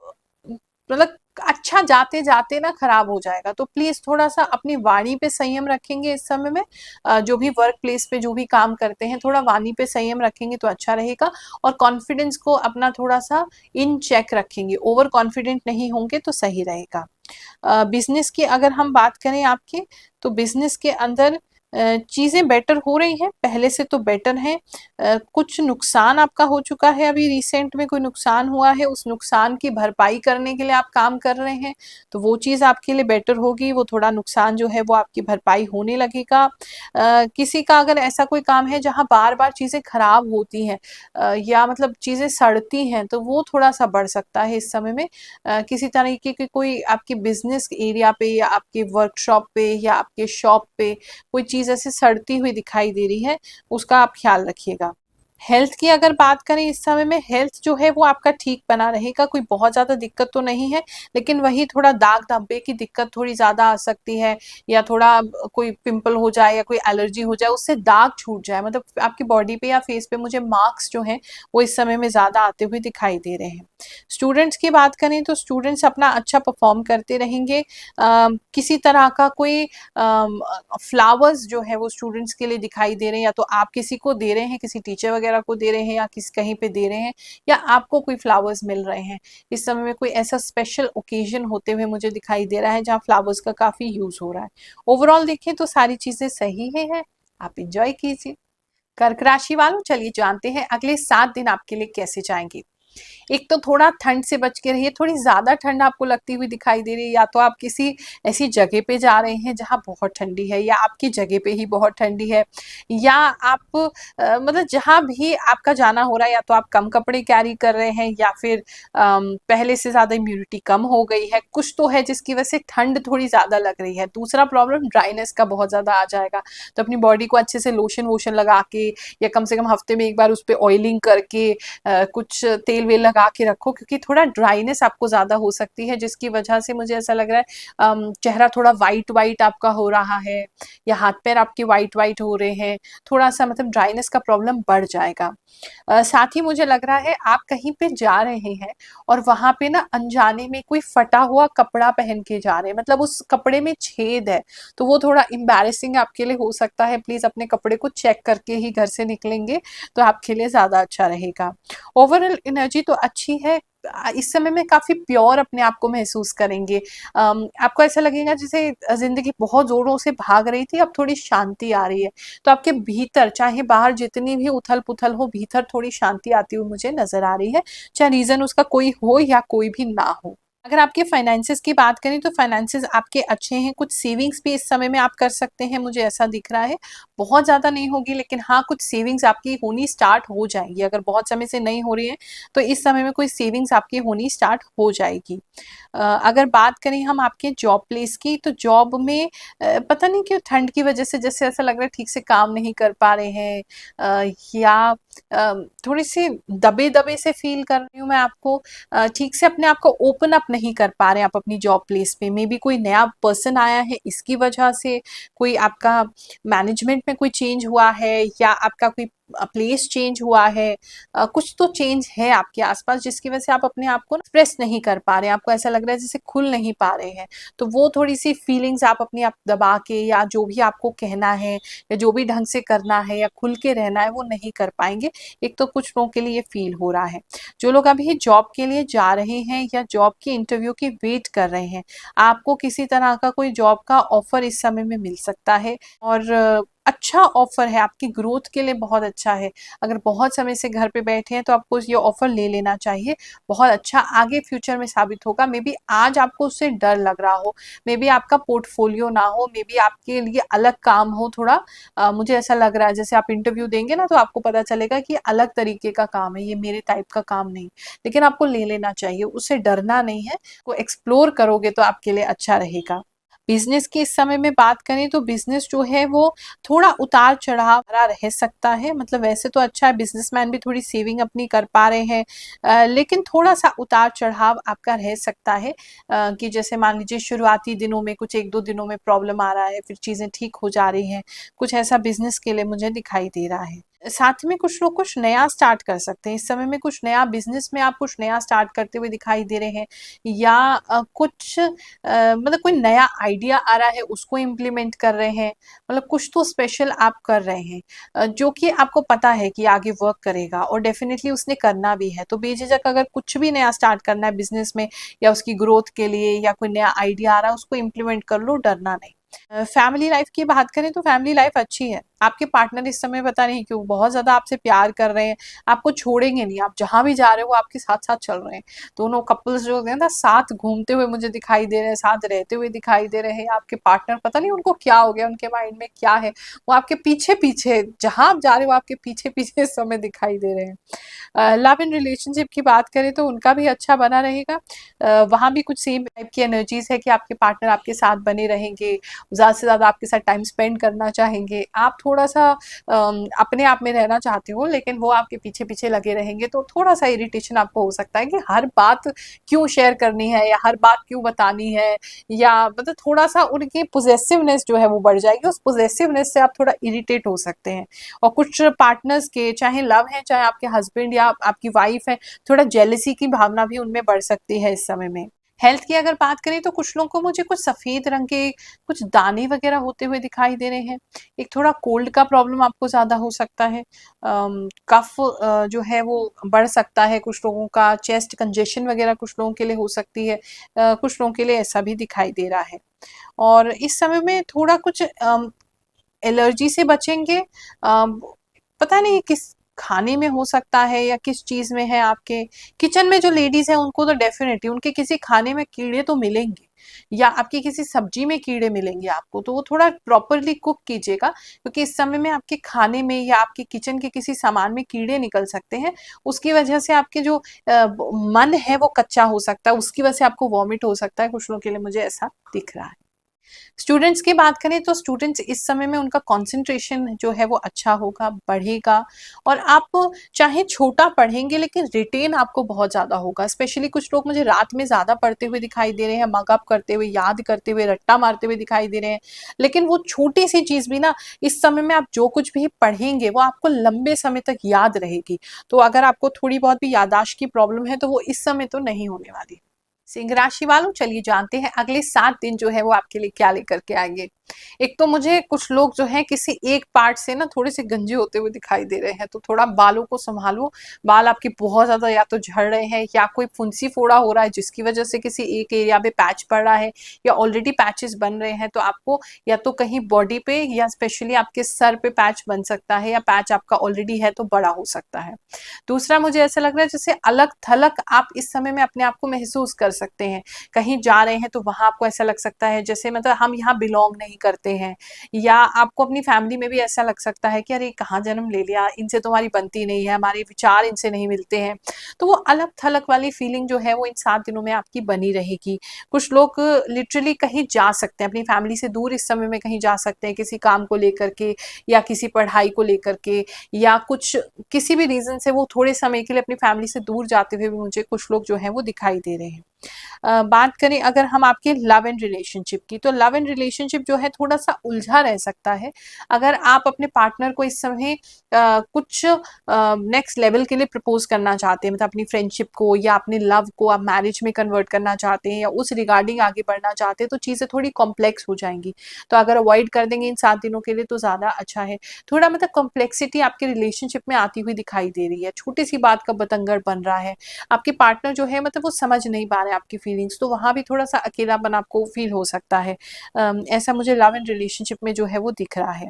[SPEAKER 1] मतलब अच्छा जाते जाते ना खराब हो जाएगा, तो प्लीज थोड़ा सा अपनी वाणी पे संयम रखेंगे इस समय में। जो भी वर्क प्लेस पे जो भी काम करते हैं, थोड़ा वाणी पे संयम रखेंगे तो अच्छा रहेगा। और कॉन्फिडेंस को अपना थोड़ा सा इन चेक रखेंगे, ओवर कॉन्फिडेंट नहीं होंगे तो सही रहेगा। बिजनेस की अगर हम बात करें आपके, तो बिजनेस के अंदर चीज़ें बेटर हो रही हैं, पहले से तो बेटर हैं। कुछ नुकसान आपका हो चुका है, अभी रिसेंट में कोई नुकसान हुआ है, उस नुकसान की भरपाई करने के लिए आप काम कर रहे हैं, तो वो चीज़ आपके लिए बेटर होगी। वो थोड़ा नुकसान जो है वो आपकी भरपाई होने लगेगा। किसी का अगर ऐसा कोई काम है जहाँ बार बार चीज़ें खराब होती हैं, या मतलब चीज़ें सड़ती हैं, तो वो थोड़ा सा बढ़ सकता है इस समय में। किसी तरीके की कोई आपके बिजनेस एरिया पे या आपके वर्कशॉप पे या आपके शॉप पे कोई चीज़ ऐसे सड़ती हुई दिखाई दे रही है, उसका आप ख्याल रखिएगा। हेल्थ की अगर बात करें, इस समय में हेल्थ जो है वो आपका ठीक बना रहेगा, कोई बहुत ज़्यादा दिक्कत तो नहीं है, लेकिन वही थोड़ा दाग धब्बे की दिक्कत थोड़ी ज़्यादा आ सकती है, या थोड़ा कोई पिंपल हो जाए या कोई एलर्जी हो जाए, उससे दाग छूट जाए, मतलब आपकी बॉडी पे या फेस पे मुझे मार्क्स जो हैं वो इस समय में ज़्यादा आते हुए दिखाई दे रहे हैं। स्टूडेंट्स की बात करें तो स्टूडेंट्स अपना अच्छा परफॉर्म करते रहेंगे। किसी तरह का कोई फ्लावर्स जो है वो स्टूडेंट्स के लिए दिखाई दे रहे हैं, या तो आप किसी को दे रहे हैं, किसी टीचर वगैरह को दे रहे हैं, या किसी कहीं पे दे रहे हैं, या आपको कोई फ्लावर्स मिल रहे हैं। इस समय में कोई ऐसा स्पेशल ओकेजन होते हुए मुझे दिखाई दे रहा है जहाँ फ्लावर्स का काफी यूज हो रहा है। ओवरऑल देखें तो सारी चीजें सही ही है, आप इंजॉय कीजिए। कर्क राशि वालों, चलिए जानते हैं अगले 7 दिन आपके लिए कैसे जाएंगे। एक तो थोड़ा ठंड से बच के रहिए, थोड़ी ज़्यादा ठंड आपको लगती हुई दिखाई दे रही है, या तो आप किसी ऐसी जगह पे जा रहे हैं जहाँ बहुत ठंडी है, या आपकी जगह पे ही बहुत ठंडी है, या आप मतलब जहाँ भी आपका जाना हो रहा है, या तो आप कम कपड़े कैरी कर रहे हैं, या फिर पहले से ज़्यादा इम्यूनिटी कम हो गई है, कुछ तो है जिसकी वजह से ठंड थोड़ी ज़्यादा लग रही है। दूसरा प्रॉब्लम ड्राइनेस का बहुत ज़्यादा आ जाएगा, तो अपनी बॉडी को अच्छे से लोशन वोशन लगा के, या कम से कम हफ्ते में एक बार उस पर ऑयलिंग करके कुछ तेल वेल लगा के रखो, क्योंकि थोड़ा ड्राइनेस आपको ज़्यादा हो सकती है, जिसकी वजह से मुझे ऐसा लग रहा है चेहरा थोड़ा वाइट वाइट आपका हो रहा है, या हाथ पैर आपके वाइट वाइट हो रहे हैं, थोड़ा सा मतलब ड्राइनेस का प्रॉब्लम बढ़ जाएगा। साथ ही मुझे लग रहा है आप कहीं पे जा रहे हैं और वहां पे ना अनजाने में कोई फटा हुआ कपड़ा पहन के जा रहे हैं, मतलब उस कपड़े में छेद है, तो वो थोड़ा एम्बैरेसिंग आपके लिए हो सकता है। प्लीज अपने कपड़े को चेक करके ही घर से निकलेंगे तो आपके लिए ज्यादा अच्छा रहेगा। ओवरऑल एनर्जी तो अच्छी है, इस समय में काफी प्योर अपने आप को महसूस करेंगे। आपको ऐसा लगेगा जैसे जिंदगी बहुत जोरों से भाग रही थी, अब थोड़ी शांति आ रही है, तो आपके भीतर चाहे बाहर जितनी भी उथल पुथल हो, भीतर थोड़ी शांति आती हुई मुझे नजर आ रही है, चाहे रीजन उसका कोई हो या कोई भी ना हो। अगर आपके फाइनेंसेस की बात करें तो फाइनेंसेस आपके अच्छे हैं, कुछ सेविंग्स भी इस समय में आप कर सकते हैं, मुझे ऐसा दिख रहा है। बहुत ज़्यादा नहीं होगी, लेकिन हाँ, कुछ सेविंग्स आपकी होनी स्टार्ट हो जाएगी। अगर बहुत समय से नहीं हो रही है तो इस समय में कोई सेविंग्स आपकी होनी स्टार्ट हो जाएगी। अगर बात करें हम आपके जॉब प्लेस की, तो जॉब में पता नहीं क्यों ठंड की वजह से जैसे ऐसा लग रहा है ठीक से काम नहीं कर पा रहे हैं, या थोड़ी सी दबे दबे से फील कर रही हूँ मैं आपको। ठीक से अपने आप को ओपन अप नहीं कर पा रहे हैं आप अपनी जॉब प्लेस पे। मे बी कोई नया पर्सन आया है, इसकी वजह से कोई आपका मैनेजमेंट में कोई चेंज हुआ है, या आपका कोई प्लेस चेंज हुआ है। कुछ तो चेंज है आपके आसपास जिसकी वजह से आप अपने आप को एक्सप्रेस नहीं कर पा रहे हैं, आपको ऐसा लग रहा है जैसे खुल नहीं पा रहे हैं। तो वो थोड़ी सी फीलिंग्स आप अपने आप दबा के, या जो भी आपको कहना है या जो भी ढंग से करना है या खुल के रहना है, वो नहीं कर पाएंगे। एक तो कुछ लोगों के लिए फील हो रहा है। जो लोग अभी जॉब के लिए जा रहे हैं या जॉब की इंटरव्यू की वेट कर रहे हैं, आपको किसी तरह का कोई जॉब का ऑफर इस समय में मिल सकता है, और अच्छा ऑफर है, आपकी ग्रोथ के लिए बहुत अच्छा है। अगर बहुत समय से घर पे बैठे हैं तो आपको ये ऑफर ले लेना चाहिए। बहुत अच्छा आगे फ्यूचर में साबित होगा। मे बी आज आपको उससे डर लग रहा हो, मे बी आपका पोर्टफोलियो ना हो, मे बी आपके लिए अलग काम हो थोड़ा। मुझे ऐसा लग रहा है जैसे आप इंटरव्यू देंगे ना तो आपको पता चलेगा कि अलग तरीके का काम है, ये मेरे टाइप का काम नहीं। लेकिन आपको ले लेना चाहिए, उससे डरना नहीं है। को एक्सप्लोर करोगे तो आपके लिए अच्छा रहेगा। बिजनेस की इस समय में बात करें तो बिजनेस जो है वो थोड़ा उतार चढ़ाव भरा रह सकता है। मतलब वैसे तो अच्छा है, बिजनेसमैन भी थोड़ी सेविंग अपनी कर पा रहे हैं, लेकिन थोड़ा सा उतार चढ़ाव आपका रह सकता है। कि जैसे मान लीजिए शुरुआती दिनों में कुछ 1-2 दिनों में प्रॉब्लम आ रहा है, फिर चीजें ठीक हो जा रही हैं। कुछ ऐसा बिजनेस के लिए मुझे दिखाई दे रहा है। साथ में कुछ लोग कुछ नया स्टार्ट कर सकते हैं इस समय में, कुछ नया बिजनेस में आप कुछ नया स्टार्ट करते हुए दिखाई दे रहे हैं, या कुछ मतलब कोई नया आइडिया आ रहा है उसको इम्प्लीमेंट कर रहे हैं। मतलब कुछ तो स्पेशल आप कर रहे हैं, जो कि आपको पता है कि आगे वर्क करेगा, और डेफिनेटली उसने करना भी है। तो बेझिझक अगर कुछ भी नया स्टार्ट करना है बिजनेस में या उसकी ग्रोथ के लिए, या कोई नया आइडिया आ रहा है उसको इम्प्लीमेंट कर लो, डरना नहीं। फैमिली लाइफ की बात करें तो फैमिली लाइफ अच्छी है। आपके पार्टनर इस समय पता नहीं क्यों बहुत ज्यादा आपसे प्यार कर रहे हैं, आपको छोड़ेंगे नहीं, आप जहां भी जा रहे हो वो आपके साथ साथ चल रहे हैं। दोनों कपल्स जो हैं ना साथ घूमते हुए मुझे दिखाई दे रहे हैं, साथ रहते हुए दिखाई दे रहे हैं। आपके पार्टनर पता नहीं उनको क्या हो गया, उनके माइंड में क्या है, वो आपके पीछे पीछे जहां आप जा रहे हो आपके पीछे पीछे इस समय दिखाई दे रहे हैं। लव इन रिलेशनशिप की बात करें तो उनका भी अच्छा बना रहेगा। वहां भी कुछ सेम टाइप की एनर्जीज है कि आपके पार्टनर आपके साथ बने रहेंगे, ज़्यादा से ज़्यादा आपके साथ टाइम स्पेंड करना चाहेंगे। आप थोड़ा-सा अपने आप में रहना चाहते हो, लेकिन वो आपके पीछे-पीछे लगे रहेंगे, तो थोड़ा-सा इरिटेशन आपको हो सकता है कि हर बात क्यों शेयर करनी है, या हर बात क्यों बतानी है, या मतलब थोड़ा-सा उनकी पॉसेसिवनेस जो है वो बढ़ जाएगी। उस पॉसेसिवनेस से आप थोड़ा इरिटेट हो सकते हैं। और कुछ पार्टनर्स के, चाहे लव है, चाहे आपके हस्बैंड या आपकी वाइफ है, थोड़ा जेलसी की भावना भी उनमें बढ़ सकती है इस समय में। हेल्थ की अगर बात करें तो कुछ लोगों को मुझे कुछ सफ़ेद रंग के कुछ दाने वगैरह होते हुए दिखाई दे रहे हैं। एक थोड़ा कोल्ड का प्रॉब्लम आपको ज़्यादा हो सकता है। कफ जो है वो बढ़ सकता है कुछ लोगों का, चेस्ट कंजेशन वगैरह कुछ लोगों के लिए हो सकती है। कुछ लोगों के लिए ऐसा भी दिखाई दे रहा है। और इस समय में थोड़ा कुछ एलर्जी से बचेंगे। पता नहीं किस खाने में हो सकता है या किस चीज़ में है आपके। किचन में जो लेडीज़ हैं उनको तो डेफ़िनेटली उनके किसी खाने में कीड़े तो मिलेंगे, या आपकी किसी सब्जी में कीड़े मिलेंगे आपको, तो वो थोड़ा प्रॉपरली कुक कीजिएगा, क्योंकि इस समय में आपके खाने में या आपके किचन के किसी सामान में कीड़े निकल सकते हैं। उसकी वजह से आपके जो मन है वो कच्चा हो सकता है, उसकी वजह से आपको वॉमिट हो सकता है। कुछ लोगों के लिए मुझे ऐसा दिख रहा है। स्टूडेंट्स की बात करें तो स्टूडेंट्स इस समय में उनका कंसंट्रेशन जो है वो अच्छा होगा, बढ़ेगा, और आप चाहे छोटा पढ़ेंगे लेकिन रिटेन आपको बहुत ज़्यादा होगा। स्पेशली कुछ लोग मुझे रात में ज़्यादा पढ़ते हुए दिखाई दे रहे हैं, मग अप करते हुए, याद करते हुए, रट्टा मारते हुए दिखाई दे रहे हैं। लेकिन वो छोटी सी चीज़ भी ना, इस समय में आप जो कुछ भी पढ़ेंगे वो आपको लंबे समय तक याद रहेगी। तो अगर आपको थोड़ी बहुत भी याददाश्त की प्रॉब्लम है तो वो इस समय तो नहीं होने वाली। सिंह राशि वालों, चलिए जानते हैं अगले 7 दिन जो है वो आपके लिए क्या लेकर के आएंगे। एक तो मुझे कुछ लोग जो हैं किसी एक पार्ट से ना थोड़े से गंजे होते हुए दिखाई दे रहे हैं, तो थोड़ा बालों को संभालो। बाल आपके बहुत ज्यादा या तो झड़ रहे हैं, या कोई फुंसी फोड़ा हो रहा है जिसकी वजह से किसी एक एरिया पे पैच पड़ रहा है, या ऑलरेडी पैचेस बन रहे हैं, तो आपको या तो कहीं बॉडी पे या स्पेशली आपके सर पे पैच बन सकता है, या पैच आपका ऑलरेडी है तो बड़ा हो सकता है। दूसरा, मुझे ऐसा लग रहा है जैसे अलग थलग आप इस समय में अपने आप को महसूस कर सकते हैं। कहीं जा रहे हैं तो वहाँ आपको ऐसा लग सकता है जैसे मतलब हम यहाँ बिलॉन्ग नहीं करते हैं, या आपको अपनी फैमिली में भी ऐसा लग सकता है कि अरे कहाँ जन्म ले लिया, इनसे तो हमारी बनती नहीं है, हमारे विचार इनसे नहीं मिलते हैं। तो वो अलग थलग वाली फीलिंग जो है वो इन 7 दिनों में आपकी बनी रहेगी। कुछ लोग लिटरली कहीं जा सकते हैं, अपनी फैमिली से दूर इस समय में कहीं जा सकते हैं, किसी काम को लेकर के या किसी पढ़ाई को लेकर के, या कुछ किसी भी रीज़न से वो थोड़े समय के लिए अपनी फैमिली से दूर जाते हुए भी मुझे कुछ लोग जो हैं वो दिखाई दे रहे हैं। बात करें अगर हम आपके लव एंड रिलेशनशिप की, तो लव एंड रिलेशनशिप जो है थोड़ा-सा उलझा रह सकता है। अगर आप अपने पार्टनर को इस समय कुछ नेक्स्ट लेवल के लिए प्रपोज़ करना चाहते हैं, मतलब अपनी फ्रेंडशिप को या अपने लव को आप मैरिज में कन्वर्ट करना चाहते हैं या उस रिगार्डिंग आगे बढ़ना चाहते हैं, तो चीज़ें थोड़ी कॉम्प्लेक्स हो जाएँगी। तो अगर अवॉइड कर देंगे इन 7 दिनों के लिए तो ज़्यादा अच्छा है। थोड़ा मतलब कॉम्प्लेक्सिटी आपके रिलेशनशिप में आती हुई दिखाई दे रही है, छोटी-सी बात का बतंगड़ बन रहा है। आपके पार्टनर जो है मतलब वो समझ नहीं पा रहे हैं आपकी फीलिंग्स, तो वहाँ भी थोड़ा-सा अकेलापन आपको फ़ील हो सकता है। ऐसा मुझे लव एंड रिलेशनशिप में जो है वो दिख रहा है।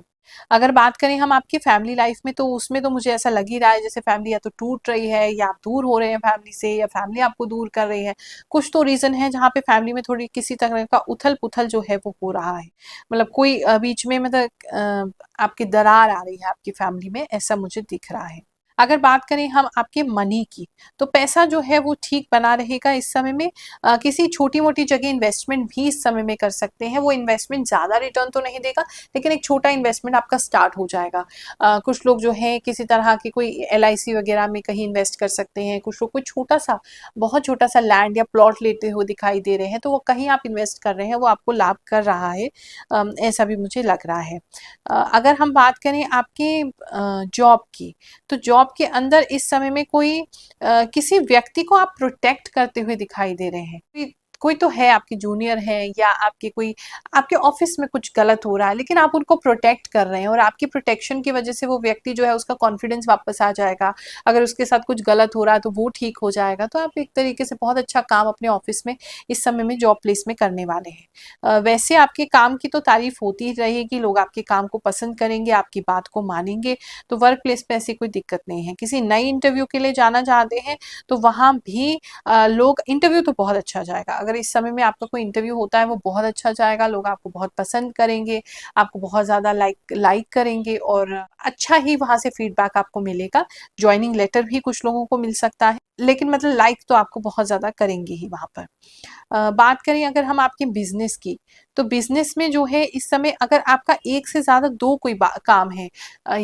[SPEAKER 1] अगर बात करें हम आपकी फैमिली लाइफ में, तो उसमें तो मुझे ऐसा लग ही रहा है जैसे फैमिली या तो टूट रही है या आप दूर हो रहे हैं फैमिली से, या फैमिली आपको दूर कर रही है। कुछ तो रीज़न है जहाँ पे फैमिली में थोड़ी किसी तरह का उथल-पुथल जो है वो हो रहा है। मतलब कोई बीच में मतलब आपकी दरार आ रही है आपकी फैमिली में, ऐसा मुझे दिख रहा है। अगर बात करें हम आपके मनी की, तो पैसा जो है वो ठीक बना रहेगा इस समय में। किसी छोटी-मोटी जगह इन्वेस्टमेंट भी इस समय में कर सकते हैं। वो इन्वेस्टमेंट ज़्यादा रिटर्न तो नहीं देगा, लेकिन एक छोटा इन्वेस्टमेंट आपका स्टार्ट हो जाएगा। कुछ लोग जो हैं किसी तरह की कोई एलआईसी वगैरह में कहीं इन्वेस्ट कर सकते हैं। कुछ लोग कोई छोटा-सा, बहुत छोटा-सा लैंड या प्लॉट लेते हुए दिखाई दे रहे हैं, तो वो कहीं आप इन्वेस्ट कर रहे हैं, वो आपको लाभ कर रहा है। ऐसा भी मुझे लग रहा है। अगर हम बात करें आपके जॉब की, तो जॉब के अंदर इस समय में कोई किसी व्यक्ति को आप प्रोटेक्ट करते हुए दिखाई दे रहे हैं। कोई कोई तो है, आपके जूनियर हैं या आपके कोई आपके ऑफिस में कुछ गलत हो रहा है, लेकिन आप उनको प्रोटेक्ट कर रहे हैं और आपकी प्रोटेक्शन की वजह से वो व्यक्ति जो है उसका कॉन्फिडेंस वापस आ जाएगा। अगर उसके साथ कुछ गलत हो रहा है तो वो ठीक हो जाएगा। तो आप एक तरीके से बहुत अच्छा काम अपने ऑफिस में इस समय में जॉब प्लेस में करने वाले हैं। वैसे आपके काम की तो तारीफ होती ही रहेगी, लोग आपके काम को पसंद करेंगे, आपकी बात को मानेंगे, तो वर्क प्लेस पे ऐसी कोई दिक्कत नहीं है। किसी नई इंटरव्यू के लिए जाना चाहते हैं तो वहाँ भी लोग, इंटरव्यू तो बहुत अच्छा जाएगा। अगर इस समय में आपका कोई इंटरव्यू होता है वो बहुत अच्छा जाएगा, लोग आपको बहुत पसंद करेंगे, आपको बहुत ज़्यादा लाइक करेंगे और अच्छा ही वहाँ से फीडबैक आपको मिलेगा। जॉइनिंग लेटर भी कुछ लोगों को मिल सकता है, लेकिन मतलब लाइक तो आपको बहुत ज़्यादा करेंगे ही वहाँ पर। बात करें अगर हम आपके बिज़नेस की, तो बिज़नेस में जो है इस समय अगर आपका एक से ज़्यादा 2 कोई काम है,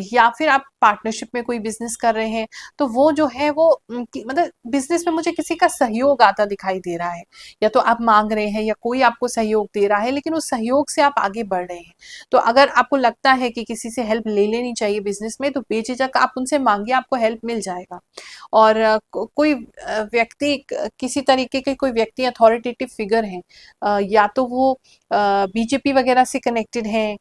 [SPEAKER 1] या फिर आप पार्टनरशिप में कोई बिज़नेस कर रहे हैं, तो वो जो है वो मतलब बिज़नेस में मुझे किसी का सहयोग आता दिखाई दे रहा है। या तो आप माँग रहे हैं या कोई आपको सहयोग दे रहा है, लेकिन उस सहयोग से आप आगे बढ़ रहे हैं। तो अगर आपको लगता है कि किसी से हेल्प ले लेनी चाहिए बिज़नेस में, तो बेझिझक आप उनसे माँगिए, आपको हेल्प मिल जाएगा। और कोई व्यक्ति, किसी तरीके के कोई व्यक्ति अथॉरिटेटिव फिगर हैं, या तो वो बीजेपी वगैरह से कनेक्टेड हैं,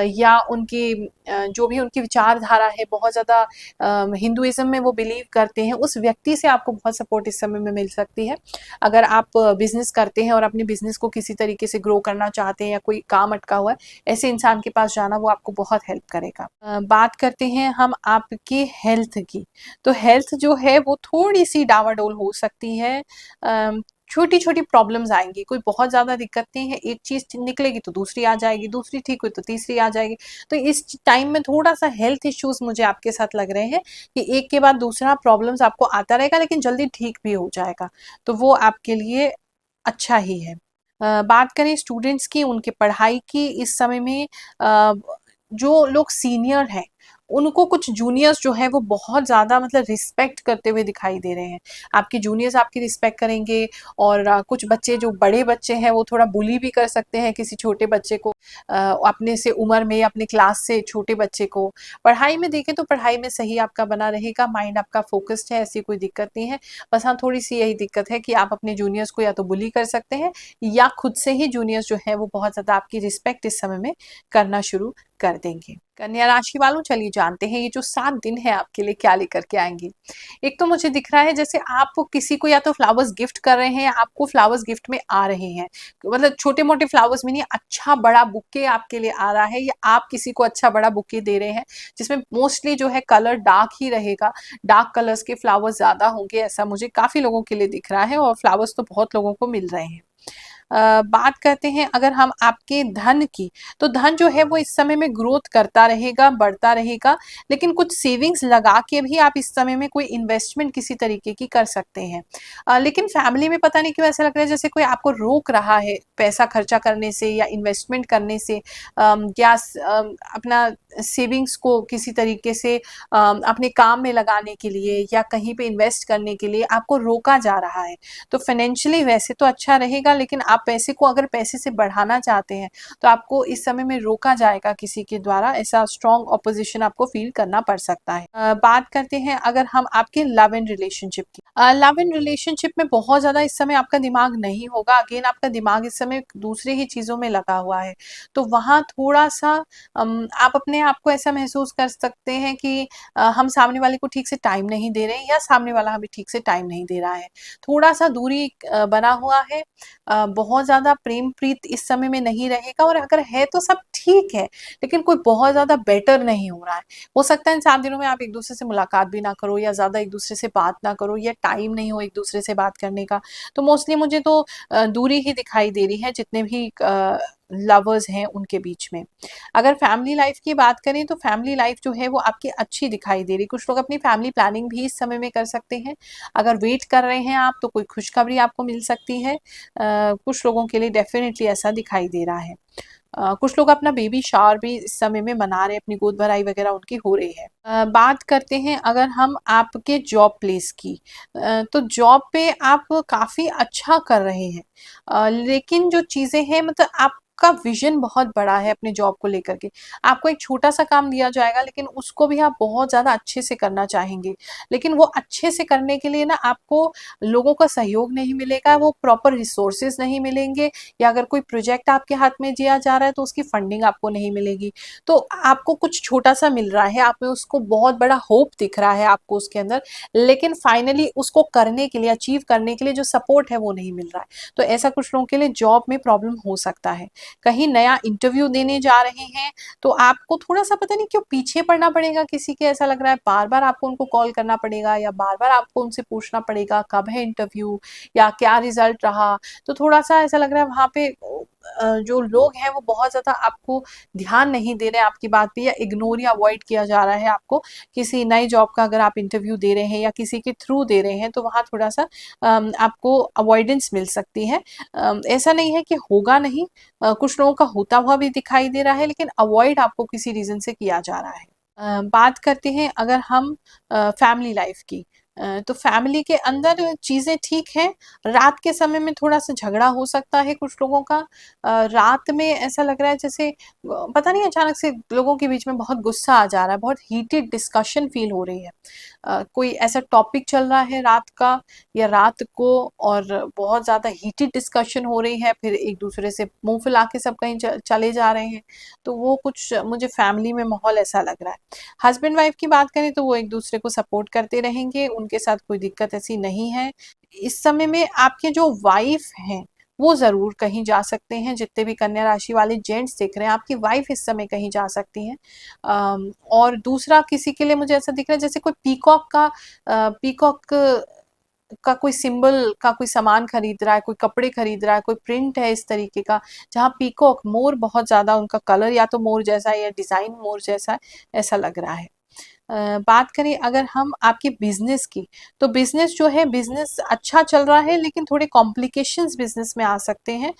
[SPEAKER 1] या उनकी जो भी उनकी विचारधारा है बहुत ज़्यादा हिंदुइज्म में वो बिलीव करते हैं, उस व्यक्ति से आपको बहुत सपोर्ट इस समय में मिल सकती है। अगर आप बिज़नेस करते हैं और अपने बिज़नेस को किसी तरीके से ग्रो करना चाहते हैं या कोई काम अटका हुआ है, ऐसे इंसान के पास जाना वो आपको बहुत हेल्प करेगा। बात करते हैं हम आपकी हेल्थ की, तो हेल्थ जो है वो थोड़ी-सी डावाडोल हो सकती है। छोटी-छोटी प्रॉब्लम्स आएँगी, कोई बहुत ज़्यादा दिक्कत नहीं है, एक चीज़ निकलेगी तो दूसरी आ जाएगी, दूसरी ठीक हुई तो तीसरी आ जाएगी। तो इस टाइम में थोड़ा-सा हेल्थ इश्यूज़ मुझे आपके साथ लग रहे हैं कि एक के बाद दूसरा प्रॉब्लम्स आपको आता रहेगा, लेकिन जल्दी ठीक भी हो जाएगा, तो वो आपके लिए अच्छा ही है। बात करें स्टूडेंट्स की, उनकी पढ़ाई की, इस समय में जो लोग सीनियर हैं, उनको कुछ जूनियर्स जो हैं वो बहुत ज़्यादा मतलब रिस्पेक्ट करते हुए दिखाई दे रहे हैं। आपके जूनियर्स आपकी रिस्पेक्ट करेंगे, और कुछ बच्चे जो बड़े बच्चे हैं वो थोड़ा बुली भी कर सकते हैं किसी छोटे बच्चे को, अपने से उम्र में, अपने क्लास से छोटे बच्चे को। पढ़ाई में देखें तो पढ़ाई में सही आपका बना रहेगा, माइंड आपका फ़ोकस्ड है, ऐसी कोई दिक्कत नहीं है। बस हाँ, थोड़ी-सी यही दिक्कत है कि आप अपने जूनियर्स को या तो बुली कर सकते हैं, या खुद से ही जूनियर्स जो हैं वो बहुत ज़्यादा आपकी रिस्पेक्ट इस समय में करना शुरू कर देंगे। कन्या राशि वालों, चलिए जानते हैं ये जो 7 दिन है आपके लिए क्या लेकर के आएंगे। एक तो मुझे दिख रहा है जैसे आप किसी को या तो फ्लावर्स गिफ्ट कर रहे हैं, आपको फ्लावर्स गिफ्ट में आ रहे हैं, मतलब छोटे मोटे फ्लावर्स में नहीं, अच्छा बड़ा बुके आपके लिए आ रहा है, या आप किसी को अच्छा बड़ा बुके दे रहे हैं जिसमें मोस्टली जो है कलर डार्क ही रहेगा, डार्क कलर्स के फ्लावर्स ज्यादा होंगे, ऐसा मुझे काफी लोगों के लिए दिख रहा है, और फ्लावर्स तो बहुत लोगों को मिल रहे हैं। बात करते हैं अगर हम आपके धन की, तो धन जो है वो इस समय में ग्रोथ करता रहेगा, बढ़ता रहेगा, लेकिन कुछ सेविंग्स लगा के भी आप इस समय में कोई इन्वेस्टमेंट किसी तरीके की कर सकते हैं। लेकिन फैमिली में पता नहीं क्यों ऐसा लग रहा है जैसे कोई आपको रोक रहा है पैसा खर्चा करने से या इन्वेस्टमेंट करने से, या अपना सेविंग्स को किसी तरीके से अपने काम में लगाने के लिए या कहीं पे इन्वेस्ट करने के लिए आपको रोका जा रहा है। तो फाइनेंशियली वैसे तो अच्छा रहेगा, लेकिन आप पैसे को अगर पैसे से बढ़ाना चाहते हैं तो आपको इस समय में रोका जाएगा किसी के द्वारा, ऐसा स्ट्रॉन्ग ऑपोजिशन आपको फील करना पड़ सकता है। बात करते हैं अगर हम आपके लव एंड रिलेशनशिप की, लव एंड रिलेशनशिप में बहुत ज्यादा इस समय आपका दिमाग नहीं होगा, अगेन आपका दिमाग इस समय दूसरे ही चीजों में लगा हुआ है, तो वहां थोड़ा सा आप अपने आप को ऐसा महसूस कर सकते हैं कि हम सामने वाले को ठीक से टाइम नहीं दे रहे हैं, या सामने वाला हमें ठीक से टाइम नहीं दे रहा है, थोड़ा सा दूरी बना हुआ है, बहुत ज्यादा प्रेम प्रीत इस समय में नहीं रहेगा, और अगर है तो सब ठीक है, लेकिन कोई बहुत ज्यादा बेटर नहीं हो रहा है। हो सकता है इन 7 दिनों में आप एक दूसरे से मुलाकात भी ना करो, या ज्यादा एक दूसरे से बात ना करो, या टाइम नहीं हो एक दूसरे से बात करने का, तो मोस्टली मुझे तो दूरी ही दिखाई दे रही है जितने भी लवर्स हैं उनके बीच में। अगर फैमिली लाइफ की बात करें तो फैमिली लाइफ जो है वो आपकी अच्छी दिखाई दे रही, कुछ लोग अपनी फैमिली प्लानिंग भी इस समय में कर सकते हैं, अगर वेट कर रहे हैं आप तो कोई खुशखबरी आपको मिल सकती है, कुछ लोगों के लिए डेफिनेटली ऐसा दिखाई दे रहा है। कुछ लोग अपना बेबी शावर भी इस समय में मना रहे हैं, अपनी गोद भराई वगैरह उनकी हो रही है। बात करते हैं अगर हम आपके जॉब प्लेस की, तो जॉब पे आप काफी अच्छा कर रहे हैं, लेकिन जो चीजें हैं मतलब आपका विजन बहुत बड़ा है अपने जॉब को लेकर के, आपको एक छोटा सा काम दिया जाएगा लेकिन उसको भी आप बहुत ज्यादा अच्छे से करना चाहेंगे, लेकिन वो अच्छे से करने के लिए ना आपको लोगों का सहयोग नहीं मिलेगा, वो प्रॉपर रिसोर्सेज नहीं मिलेंगे, या अगर कोई प्रोजेक्ट आपके हाथ में दिया जा रहा है तो उसकी फंडिंग आपको नहीं मिलेगी, तो आपको कुछ छोटा सा मिल रहा है, आप में उसको बहुत बड़ा होप दिख रहा है आपको उसके अंदर, लेकिन फाइनली उसको करने के लिए, अचीव करने के लिए जो सपोर्ट है वो नहीं मिल रहा है, तो ऐसा कुछ लोगों के लिए जॉब में प्रॉब्लम हो सकता है। कहीं नया इंटरव्यू देने जा रहे हैं तो आपको थोड़ा सा पता नहीं क्यों पीछे पड़ना पड़ेगा किसी के, ऐसा लग रहा है बार बार आपको उनको कॉल करना पड़ेगा, या बार बार आपको उनसे पूछना पड़ेगा कब है इंटरव्यू या क्या रिजल्ट रहा, तो थोड़ा सा ऐसा लग रहा है वहां पे जो लोग हैं वो बहुत ज्यादा आपको ध्यान नहीं दे रहे हैं आपकी बात पे, या इग्नोर या अवॉइड किया जा रहा है आपको, किसी नई जॉब का अगर आप इंटरव्यू दे रहे हैं या किसी के थ्रू दे रहे हैं तो वहाँ थोड़ा सा आपको अवॉइडेंस मिल सकती है। ऐसा नहीं है कि होगा नहीं, कुछ लोगों का होता हुआ भी दिखाई दे रहा है, लेकिन अवॉइड आपको किसी रीजन से किया जा रहा है। बात करते हैं अगर हम फैमिली लाइफ की, तो फैमिली के अंदर चीजें ठीक हैं, रात के समय में थोड़ा सा झगड़ा हो सकता है कुछ लोगों का, रात में ऐसा लग रहा है जैसे पता नहीं अचानक से लोगों के बीच में बहुत गुस्सा आ जा रहा है, बहुत हीटेड डिस्कशन फील हो रही है, कोई ऐसा टॉपिक चल रहा है रात का या रात को, और बहुत ज्यादा हीटेड डिस्कशन हो रही है, फिर एक दूसरे से मुंह फुला के सब कहीं चले जा रहे हैं, तो वो कुछ मुझे फैमिली में माहौल ऐसा लग रहा है। हस्बैंड वाइफ की बात करें तो वो एक दूसरे को सपोर्ट करते रहेंगे, उनके साथ कोई दिक्कत ऐसी नहीं है। इस समय में आपके जो वाइफ हैं वो जरूर कहीं जा सकते हैं, जितने भी कन्या राशि वाले जेंट्स देख रहे हैं आपकी वाइफ इस समय कहीं जा सकती हैं। और दूसरा किसी के लिए मुझे ऐसा दिख रहा है जैसे कोई पीकॉक का कोई सिंबल का कोई सामान खरीद रहा है, कोई कपड़े खरीद रहा है, कोई प्रिंट है इस तरीके का, जहाँ पीकॉक मोर बहुत ज्यादा उनका कलर या तो मोर जैसा है या डिजाइन मोर जैसा है, ऐसा लग रहा है। बात करें अगर हम आपके बिजनेस की, तो बिजनेस जो है बिजनेस अच्छा चल रहा है, लेकिन थोड़े कॉम्प्लिकेशंस बिजनेस में आ सकते हैं,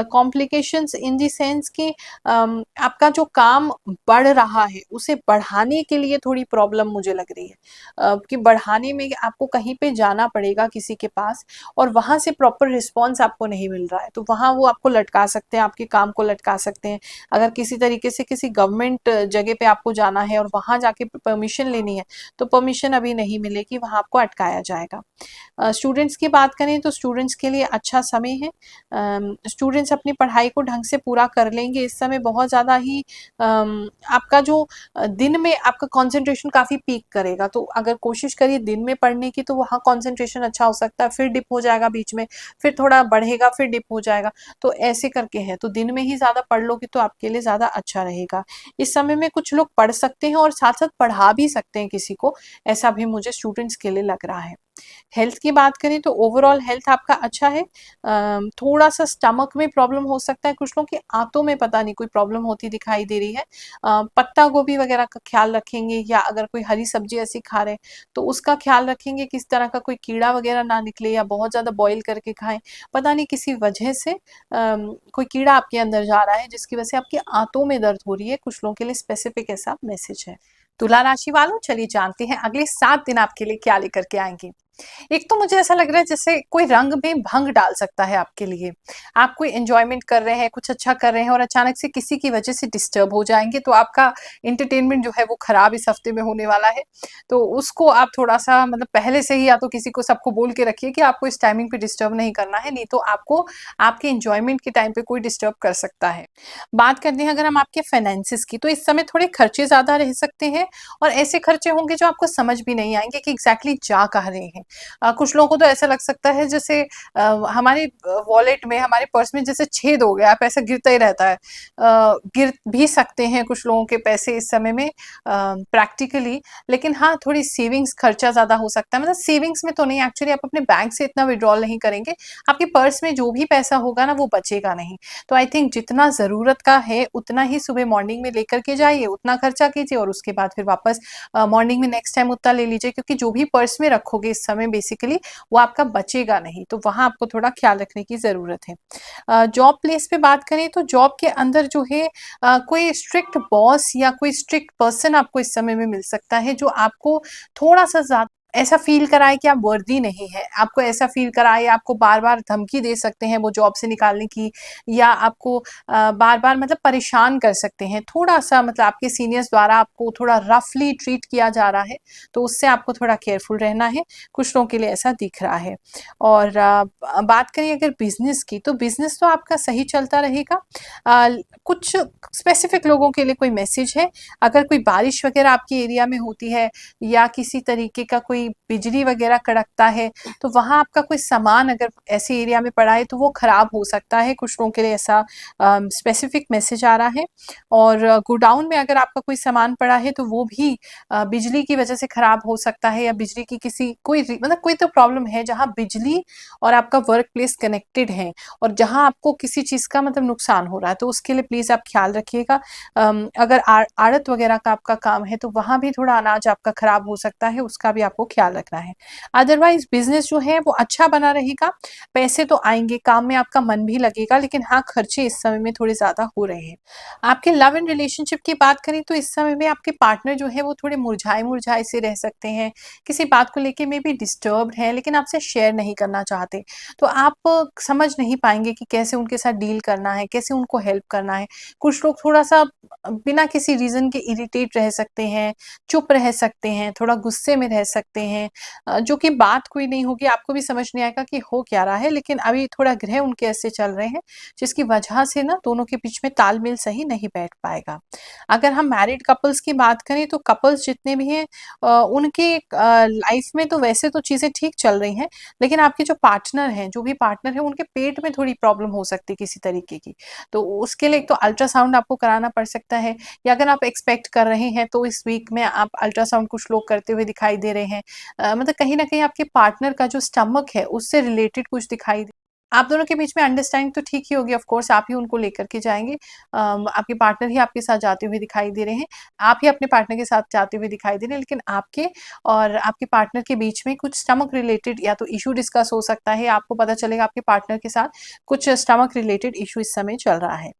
[SPEAKER 1] कॉम्प्लिकेशंस इन दी सेंस कि आपका जो काम बढ़ रहा है उसे बढ़ाने के लिए थोड़ी प्रॉब्लम मुझे लग रही है, कि बढ़ाने में आपको कहीं पे जाना पड़ेगा किसी के पास, और वहां से प्रॉपर रिस्पॉन्स आपको नहीं मिल रहा है, तो वहां वो आपको लटका सकते हैं, आपके काम को लटका सकते हैं। अगर किसी तरीके से किसी गवर्नमेंट जगह पे आपको जाना है और वहां जाके परमिशन परमिशन लेनी है तो परमिशन अभी नहीं मिलेगी, वहाँ आपको अटकाया जाएगा। स्टूडेंट्स की बात करें तो स्टूडेंट्स के लिए अच्छा समय है। स्टूडेंट्स अपनी पढ़ाई को ढंग से पूरा कर लेंगे। इस समय बहुत ज़्यादा ही आपका जो दिन में आपका कंसंट्रेशन काफ़ी पीक करेगा, तो अगर कोशिश करिए दिन में पढ़ने की तो वहाँ कंसंट्रेशन अच्छा हो सकता है, फिर डिप हो जाएगा बीच में, फिर थोड़ा बढ़ेगा, फिर डिप हो जाएगा, तो ऐसे करके है। तो दिन में ही ज़्यादा पढ़ लोगे तो आपके लिए ज़्यादा अच्छा रहेगा। इस समय में कुछ लोग पढ़ सकते हैं और साथ-साथ पढ़ा भी सकते हैं किसी को, ऐसा भी मुझे स्टूडेंट्स के लिए लग रहा है। हेल्थ की बात करें तो ओवरऑल हेल्थ आपका अच्छा है। थोड़ा-सा स्टमक में प्रॉब्लम हो सकता है, कुछ लोगों के आंतों में पता नहीं कोई प्रॉब्लम होती दिखाई दे रही है। पत्ता गोभी वगैरह का ख्याल रखेंगे, या अगर कोई हरी सब्जी ऐसी खा रहे हैं तो उसका ख्याल रखेंगे, किस तरह का कोई कीड़ा वगैरह ना निकले, या बहुत ज़्यादा बॉयल करके खाएँ। पता नहीं किसी वजह से कोई कीड़ा आपके अंदर जा रहा है जिसकी वजह से आपके आंतों में दर्द हो रही है, कुछ लोगों के लिए स्पेसिफिक ऐसा मैसेज है। तुला राशि वालों, चलिए जानते हैं अगले 7 दिन आपके लिए क्या लेकर के आएँगे। एक तो मुझे ऐसा लग रहा है जैसे कोई रंग में भंग डाल सकता है आपके लिए। आप कोई एन्जॉयमेंट कर रहे हैं, कुछ अच्छा कर रहे हैं और अचानक से किसी की वजह से डिस्टर्ब हो जाएँगे, तो आपका एंटरटेनमेंट जो है वो खराब इस हफ्ते में होने वाला है। तो उसको आप थोड़ा-सा मतलब पहले से ही या तो किसी को सबको बोल के रखिए कि आपको इस टाइमिंग पे डिस्टर्ब नहीं करना है, नहीं तो आपको आपके एन्जॉयमेंट के टाइम पे कोई डिस्टर्ब कर सकता है। बात करते हैं अगर हम आपके फाइनेंसेस की, तो इस समय थोड़े खर्चे ज़्यादा रह सकते हैं और ऐसे खर्चे होंगे जो आपको समझ भी नहीं आएँगे कि एग्ज़ैक्टली जा कहाँ रहे हैं। कुछ लोगों को तो ऐसा लग सकता है जैसे हमारे वॉलेट में, हमारे पर्स में जैसे छेद हो गया, पैसा गिरता ही रहता है। गिर भी सकते हैं कुछ लोगों के पैसे इस समय में प्रैक्टिकली, लेकिन हाँ, थोड़ी सेविंग्स खर्चा ज़्यादा हो सकता है। मतलब सेविंग्स में तो नहीं, एक्चुअली आप अपने बैंक से इतना विथड्रॉल नहीं करेंगे, आपके पर्स में जो भी पैसा होगा ना वो बचेगा नहीं। तो आई थिंक जितना ज़रूरत का है उतना ही सुबह मॉर्निंग में लेकर के जाइए, उतना खर्चा कीजिए और उसके बाद फिर वापस मॉर्निंग में नेक्स्ट टाइम उतना ले लीजिए, क्योंकि जो भी पर्स में रखोगे इस समय बेसिकली वो आपका बचेगा नहीं, तो वहाँ आपको थोड़ा ख्याल रखने की ज़रूरत है। जॉब प्लेस पे बात करें तो जॉब के अंदर जो है कोई स्ट्रिक्ट बॉस या कोई स्ट्रिक्ट पर्सन आपको इस समय में मिल सकता है, जो आपको थोड़ा-सा ऐसा फ़ील कराए कि आप वर्दी नहीं है, आपको ऐसा फ़ील कराए, आपको बार-बार धमकी दे सकते हैं वो जॉब से निकालने की, या आपको बार-बार मतलब परेशान कर सकते हैं। थोड़ा-सा मतलब आपके सीनियर्स द्वारा आपको थोड़ा रफ़ली ट्रीट किया जा रहा है, तो उससे आपको थोड़ा केयरफुल रहना है, कुछ लोगों के लिए ऐसा दिख रहा है। और बात करें अगर बिज़नेस की, तो बिज़नेस तो आपका सही चलता रहेगा। कुछ स्पेसिफ़िक लोगों के लिए कोई मैसेज है, अगर कोई बारिश वग़ैरह आपके एरिया में होती है या किसी तरीके का कोई बिजली वग़ैरह कड़कता है, तो वहाँ आपका कोई सामान अगर ऐसे एरिया में पड़ा है तो वो ख़राब हो सकता है, कुछ लोगों के लिए ऐसा स्पेसिफ़िक मैसेज आ रहा है। और गोडाउन में अगर आपका कोई सामान पड़ा है तो वो भी बिजली की वजह से ख़राब हो सकता है, या बिजली की किसी कोई मतलब कोई तो प्रॉब्लम है जहाँ बिजली और आपका वर्क प्लेस कनेक्टेड है और जहाँ आपको किसी चीज़ का मतलब नुकसान हो रहा है, तो उसके लिए प्लीज़ आप ख्याल रखिएगा। अगर आड़त वगैरह का आपका काम है तो वहाँ भी थोड़ा अनाज आपका ख़राब हो सकता है, उसका भी आपको ख्याल रखना है। अदरवाइज़ बिज़नेस जो है वो अच्छा बना रहेगा, पैसे तो आएँगे, काम में आपका मन भी लगेगा, लेकिन हाँ, खर्चे इस समय में थोड़े ज़्यादा हो रहे हैं। आपके लव एंड रिलेशनशिप की बात करें तो इस समय में आपके पार्टनर जो है वो थोड़े मुरझाए-मुरझाए से रह सकते हैं, किसी बात को लेके मे बी डिस्टर्ब्ड हैं, लेकिन आपसे शेयर नहीं करना चाहते। तो आप समझ नहीं पाएँगे कि कैसे उनके साथ डील करना है, कैसे उनको हेल्प करना है। कुछ लोग थोड़ा-सा बिना किसी रीज़न के इरिटेट रह सकते हैं, चुप रह सकते हैं, थोड़ा गुस्से में रह सकते हैं, जो कि बात कोई नहीं होगी, आपको भी समझ नहीं आएगा कि हो क्या रहा है, लेकिन अभी थोड़ा ग्रह उनके ऐसे चल रहे हैं, जिसकी वजह से ना दोनों के बीच में तालमेल सही नहीं बैठ पाएगा। अगर हम मैरिड कपल्स की बात करें तो कपल्स जितने भी हैं उनके लाइफ में तो वैसे तो चीज़ें ठीक चल रही हैं, लेकिन आपके जो पार्टनर हैं, जो भी पार्टनर है उनके पेट में थोड़ी प्रॉब्लम हो सकती है किसी तरीके की। तो उसके लिए एक तो अल्ट्रासाउंड आपको कराना पड़ सकता है, या अगर आप एक्सपेक्ट कर रहे हैं तो इस वीक में आप अल्ट्रासाउंड कुछ लोग करते हुए दिखाई दे रहे हैं। मतलब कहीं न कहीं आपके पार्टनर का जो स्टमक है उससे रिलेटेड कुछ दिखाई दे, आप दोनों के बीच में अंडरस्टैंडिंग तो ठीक ही होगी, ऑफ कोर्स आप ही उनको लेकर के जाएँगे। आपके पार्टनर ही आपके साथ जाते हुए दिखाई दे रहे हैं। आप ही अपने पार्टनर के साथ जाते हुए दिखाई दे रहे हैं, लेकिन आपके और आपके पार्टनर के बीच में कुछ स्टमक रिलेटेड या तो इश्यू डिस्कस हो सकता है, आपको पता चलेगा आपके पार्टनर के साथ कुछ स्टमक रिलेटेड इश्यू इस समय चल रहा है।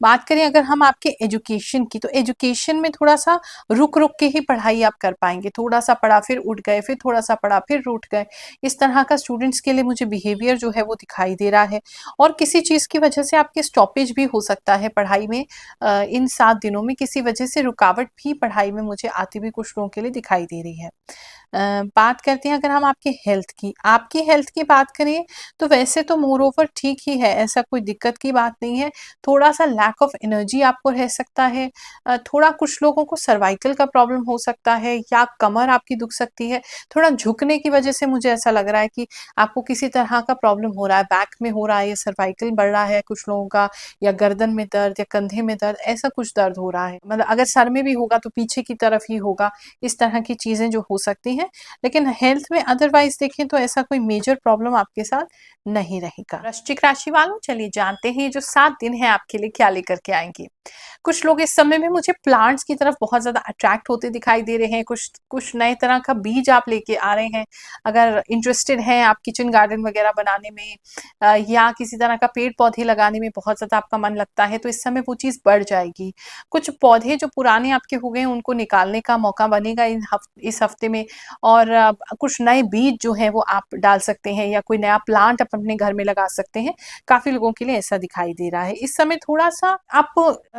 [SPEAKER 1] बात करें अगर हम आपके एजुकेशन की, तो एजुकेशन में थोड़ा-सा रुक-रुक के ही पढ़ाई आप कर पाएँगे। थोड़ा-सा पढ़ा फिर उठ गए, फिर थोड़ा-सा पढ़ा फिर उठ गए। इस तरह का स्टूडेंट्स के लिए मुझे बिहेवियर जो है वो दिखाई दे रहा है और किसी चीज़ की वजह से आपके स्टॉपेज भी हो सकता है पढ़ाई में। इन 7 दिनों में किसी वजह से रुकावट भी पढ़ाई में मुझे आती हुई कुछ लोगों के लिए दिखाई दे रही है। बात करते हैं अगर हम आपकी हेल्थ की बात करें तो वैसे तो मोर ओवर ठीक ही है, ऐसा कोई दिक्कत की बात नहीं है। थोड़ा-सा लैक ऑफ एनर्जी आपको रह सकता है। थोड़ा कुछ लोगों को सर्वाइकल का प्रॉब्लम हो सकता है या कमर आपकी दुख सकती है। थोड़ा झुकने की वजह से मुझे ऐसा लग रहा है कि आपको किसी तरह का प्रॉब्लम हो रहा है, बैक में हो रहा है या सर्वाइकल बढ़ रहा है कुछ लोगों का, या गर्दन में दर्द या कंधे में दर्द, ऐसा कुछ दर्द हो रहा है। मतलब अगर सर में भी होगा तो पीछे की तरफ ही होगा। इस तरह की चीज़ें जो हो सकती हैं, लेकिन हेल्थ में अदरवाइज़ देखें तो ऐसा कोई मेजर प्रॉब्लम आपके साथ नहीं रहेगा। वृश्चिक राशि वालों, चलिए जानते हैं ये जो 7 दिन है आपके लिए क्या लेकर के आएँगे। कुछ लोग इस समय में मुझे प्लांट्स की तरफ बहुत ज़्यादा अट्रैक्ट होते दिखाई दे रहे हैं। कुछ कुछ नए तरह का बीज आप लेके आ रहे हैं। अगर इंटरेस्टेड हैं आप किचन गार्डन वगैरह बनाने में या किसी तरह का पेड़-पौधे लगाने में बहुत ज़्यादा आपका मन लगता है, तो इस समय वो चीज़ बढ़ जाएगी। कुछ पौधे जो पुराने आपके हो गए हैं, उनको निकालने का मौका बनेगा इस हफ्ते में, और कुछ नए बीज जो हैं वो आप डाल सकते हैं या कोई नया प्लांट आप अपने घर में लगा सकते हैं। काफ़ी लोगों के लिए ऐसा दिखाई दे रहा है। इस समय थोड़ा-सा आप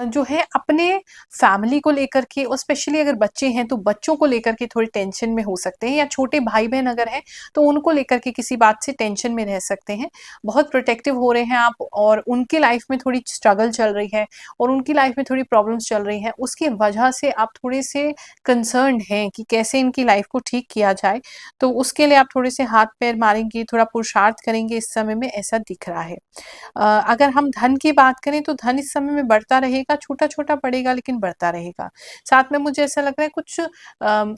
[SPEAKER 1] जो है अपने फैमिली को लेकर के, और स्पेशली अगर बच्चे हैं तो बच्चों को लेकर के थोड़ी टेंशन में हो सकते हैं, या छोटे भाई-बहन अगर हैं तो उनको लेकर के किसी बात से टेंशन में रह सकते हैं। बहुत प्रोटेक्टिव हो रहे हैं आप, और उनकी लाइफ में थोड़ी स्ट्रगल चल रही है और उनकी लाइफ में थोड़ी प्रॉब्लम्स चल रही हैं। उसकी वजह से आप थोड़े से कंसर्न्ड हैं कि कैसे इनकी लाइफ को ठीक किया जाए। तो उसके लिए आप थोड़े से हाथ-पैर मारेंगे, थोड़ा पुरुषार्थ करेंगे, इस समय में ऐसा दिख रहा है। अगर हम धन की बात करें तो धन इस समय में बढ़ता रहेगा, छोटा-छोटा बढ़ेगा लेकिन बढ़ता रहेगा। साथ में मुझे ऐसा लग रहा है कुछ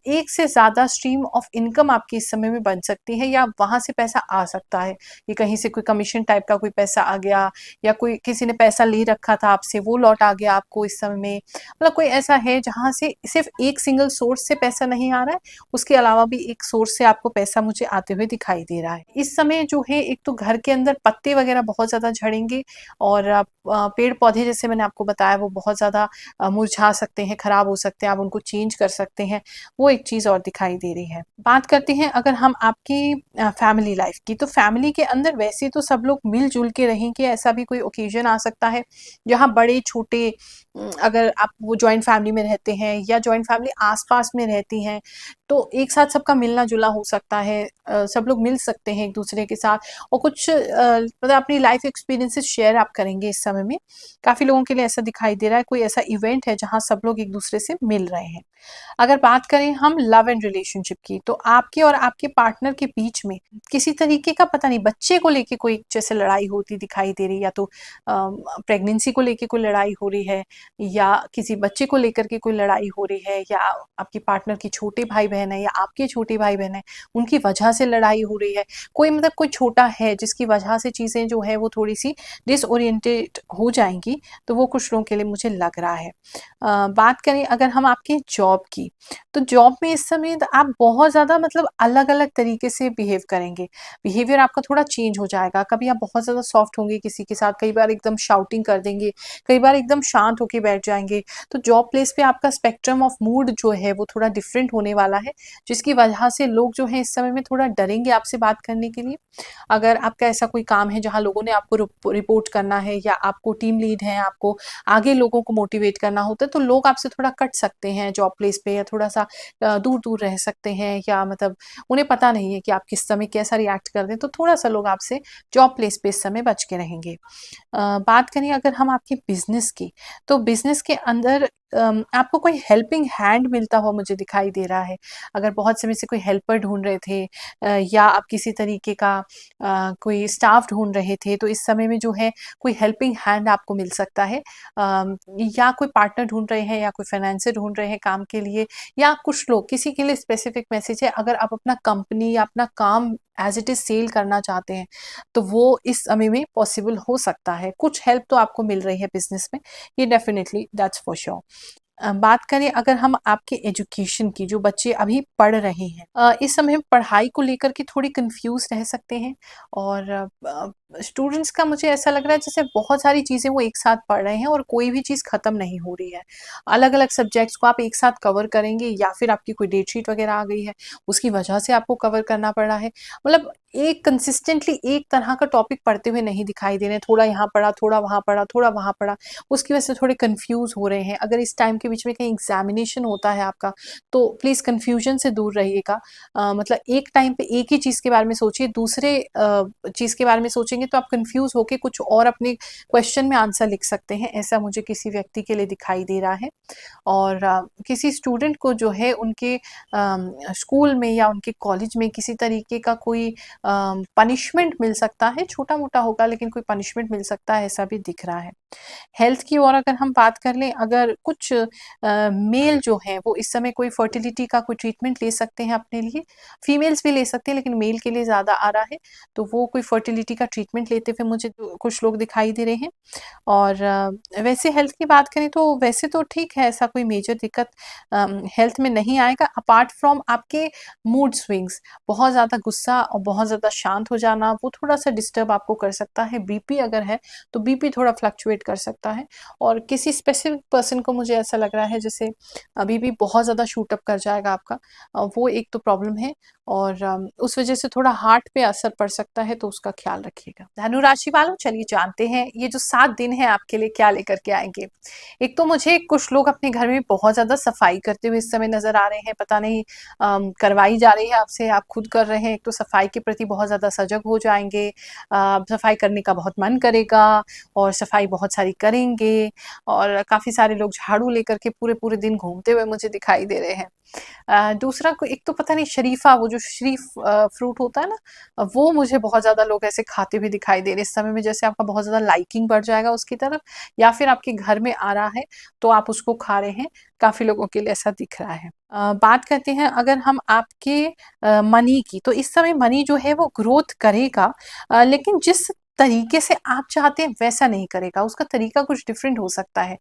[SPEAKER 1] एक से ज़्यादा स्ट्रीम ऑफ इनकम आपकी इस समय में बन सकती है, या वहाँ से पैसा आ सकता है। ये कहीं से कोई कमीशन टाइप का कोई पैसा आ गया, या कोई किसी ने पैसा ले रखा था आपसे, वो लौट आ गया आपको इस समय में। मतलब कोई ऐसा है जहाँ से सिर्फ़ एक सिंगल सोर्स से पैसा नहीं आ रहा है, उसके अलावा भी एक सोर्स से आपको पैसा मुझे आते हुए दिखाई दे रहा है। इस समय जो है एक तो घर के अंदर पत्ते वगैरह बहुत ज़्यादा झड़ेंगे, और पेड़-पौधे जैसे मैंने आपको बताया वो बहुत ज़्यादा मुरझा सकते हैं, खराब हो सकते हैं, आप उनको चेंज कर सकते हैं। वो एक चीज़ और दिखाई दे रही है। बात करते हैं अगर हम आपकी फैमिली लाइफ़ की, तो फैमिली के अंदर वैसे तो सब लोग मिल-जुल के रहेंगे, ऐसा भी कोई ओकेज़न आ सकता है जहाँ बड़े-छोटे, अगर आप वो जॉइंट फैमिली में रहते हैं या जॉइंट फैमिली आस-पास में रहती हैं, तो एक साथ सबका मिलना-जुला हो सकता है। सब लोग मिल सकते हैं एक-दूसरे के साथ, और कुछ मतलब अपनी लाइफ़ एक्सपीरियंसेस शेयर आप करेंगे इस समय में। काफ़ी लोगों के लिए ऐसा दिखाई दे रहा है, कोई ऐसा इवेंट है जहाँ सब लोग एक-दूसरे से मिल रहे हैं। अगर बात करें हम लव एंड रिलेशनशिप की, तो आपके और आपके पार्टनर के बीच में किसी तरीके का, पता नहीं, बच्चे को लेके कोई जैसे लड़ाई होती दिखाई दे रही है, या तो प्रेगनेंसी को लेके कोई लड़ाई हो रही है, या किसी बच्चे को लेकर के कोई लड़ाई हो रही है, या आपके पार्टनर के छोटे भाई-बहन हैं या आपके छोटे भाई-बहन हैं, उनकी वजह से लड़ाई हो रही है। कोई मतलब कोई छोटा है जिसकी वजह से चीज़ें जो है वो थोड़ी-सी डिसओरिएंटेड हो जाएँगी, तो वो कुछ लोगों के लिए मुझे लग रहा है। बात करें अगर हम आपके जॉब की, तो जॉब में इस समय आप बहुत ज़्यादा मतलब अलग-अलग तरीके से बिहेव करेंगे। बिहेवियर आपका थोड़ा चेंज हो जाएगा। कभी आप बहुत ज़्यादा सॉफ्ट होंगे किसी के साथ, कई बार एकदम शाउटिंग कर देंगे, कई बार एकदम शांत होके बैठ जाएँगे। तो जॉब प्लेस पे आपका स्पेक्ट्रम ऑफ मूड जो है वो थोड़ा डिफरेंट होने वाला है, जिसकी वजह से लोग जो हैं इस समय में थोड़ा डरेंगे आपसे बात करने के लिए। अगर आपका ऐसा कोई काम है जहाँ लोगों ने आपको रिपोर्ट करना है, या आपको टीम लीड हैं, आपको आगे लोगों को मोटिवेट करना होता है, तो लोग आपसे थोड़ा कट सकते हैं जॉब प्लेस पे, या थोड़ा-सा दूर-दूर रह सकते हैं, या मतलब उन्हें पता नहीं है कि आप किस समय कैसा रिएक्ट कर दें, तो थोड़ा-सा लोग आपसे जॉब प्लेस पे इस समय बच के रहेंगे। बात करें अगर हम आपके बिज़नेस की, तो बिज़नेस के अंदर आपको कोई हेल्पिंग हैंड मिलता हुआ मुझे दिखाई दे रहा है। अगर बहुत समय से कोई हेल्पर ढूँढ रहे थे, या आप किसी तरीके का कोई स्टाफ ढूँढ रहे थे, तो इस समय में जो है कोई हेल्पिंग हैंड आपको मिल सकता है। या कोई पार्टनर ढूँढ रहे हैं, या कोई फाइनेंसर ढूँढ रहे हैं काम के लिए, या कुछ लोग किसी के लिए स्पेसिफिक मैसेज है, अगर आप अपना कंपनी या अपना काम एज़ इट इज़ सेल करना चाहते हैं, तो वो इस समय में पॉसिबल हो सकता है। कुछ हेल्प तो आपको मिल रही है बिज़नेस में, ये डेफ़िनिटली दैट्स फॉर श्योर। बात करें अगर हम आपके एजुकेशन की, जो बच्चे अभी पढ़ रहे हैं, इस समय पढ़ाई को लेकर के थोड़ी कंफ्यूज रह सकते हैं। और स्टूडेंट्स का मुझे ऐसा लग रहा है जैसे बहुत सारी चीज़ें वो एक साथ पढ़ रहे हैं और कोई भी चीज़ ख़त्म नहीं हो रही है। अलग अलग सब्जेक्ट्स को आप एक साथ कवर करेंगे, या फिर आपकी कोई डेट शीट वगैरह आ गई है, उसकी वजह से आपको कवर करना पड़ रहा है। मतलब एक कंसिस्टेंटली एक तरह का टॉपिक पढ़ते हुए नहीं दिखाई दे रहे हैं, थोड़ा यहाँ पढ़ा, थोड़ा वहाँ पढ़ा, थोड़ा वहाँ पढ़ा, उसकी वजह से थोड़े कंफ्यूज हो रहे हैं। अगर इस टाइम के बीच में कहीं एग्जामिनेशन होता है आपका, तो प्लीज़ कंफ्यूजन से दूर रहिएगा। मतलब एक टाइम पे एक ही चीज़ के बारे में सोचिए, दूसरे चीज़ के बारे में सोचेंगे तो आप कंफ्यूज होके कुछ और अपने क्वेश्चन में आंसर लिख सकते हैं, ऐसा मुझे किसी व्यक्ति के लिए दिखाई दे रहा है। और किसी स्टूडेंट को जो है उनके स्कूल में या उनके कॉलेज में किसी तरीके का कोई पनिशमेंट मिल सकता है, छोटा मोटा होगा लेकिन कोई पनिशमेंट मिल सकता है, ऐसा भी दिख रहा है। हेल्थ की ओर अगर हम बात कर लें, अगर कुछ मेल जो हैं वो इस समय कोई फर्टिलिटी का कोई ट्रीटमेंट ले सकते हैं अपने लिए, फीमेल्स भी ले सकते हैं लेकिन मेल के लिए ज़्यादा आ रहा है, तो वो कोई फर्टिलिटी का ट्रीटमेंट लेते हुए मुझे कुछ लोग दिखाई दे रहे हैं। और वैसे हेल्थ की बात करें तो वैसे तो ठीक है, ऐसा कोई मेजर दिक्कत हेल्थ में नहीं आएगा, अपार्ट फ्रॉम आपके मूड स्विंग्स। बहुत ज़्यादा गुस्सा और बहुत ज़्यादा शांत हो जाना, वो थोड़ा-सा डिस्टर्ब आपको कर सकता है। बीपी अगर है, तो बीपी थोड़ा फ्लक्चुएट कर सकता है। और किसी स्पेसिफिक पर्सन को मुझे ऐसा लग रहा है जैसे बीपी बहुत ज़्यादा शूट अप कर जाएगा आपका, वो एक तो प्रॉब्लम है। और उस वजह से थोड़ा हार्ट पे असर पड़ सकता है, तो उसका ख्याल रखिएगा। धनु राशि वालों, चलिए जानते हैं ये जो 7 दिन है आपके लिए क्या लेकर के आएँगे। एक तो मुझे कुछ लोग अपने घर में बहुत ज़्यादा सफाई करते हुए इस समय नज़र आ रहे हैं, पता नहीं करवाई जा रही है आपसे, आप खुद कर रहे हैं। एक तो सफाई के प्रति बहुत ज़्यादा सजग हो जाएँगे, सफाई करने का बहुत मन करेगा और सफाई बहुत सारी करेंगे। और काफ़ी सारे लोग झाड़ू लेकर के पूरे-पूरे दिन घूमते हुए मुझे दिखाई दे रहे हैं। दूसरा को एक तो पता नहीं शरीफ़ा, वो जो शरीफ़ फ्रूट होता है ना, वो मुझे बहुत ज़्यादा लोग ऐसे खाते हुए दिखाई दे रहे हैं इस समय में, जैसे आपका बहुत ज़्यादा लाइकिंग बढ़ जाएगा उसकी तरफ, या फिर आपके घर में आ रहा है तो आप उसको खा रहे हैं, काफ़ी लोगों के लिए ऐसा दिख रहा है। बात करते हैं अगर हम आपके मनी की, तो इस समय मनी जो है वो ग्रोथ करेगा, लेकिन जिस तरीके से आप चाहते हैं वैसा नहीं करेगा, उसका तरीका कुछ डिफरेंट हो सकता है।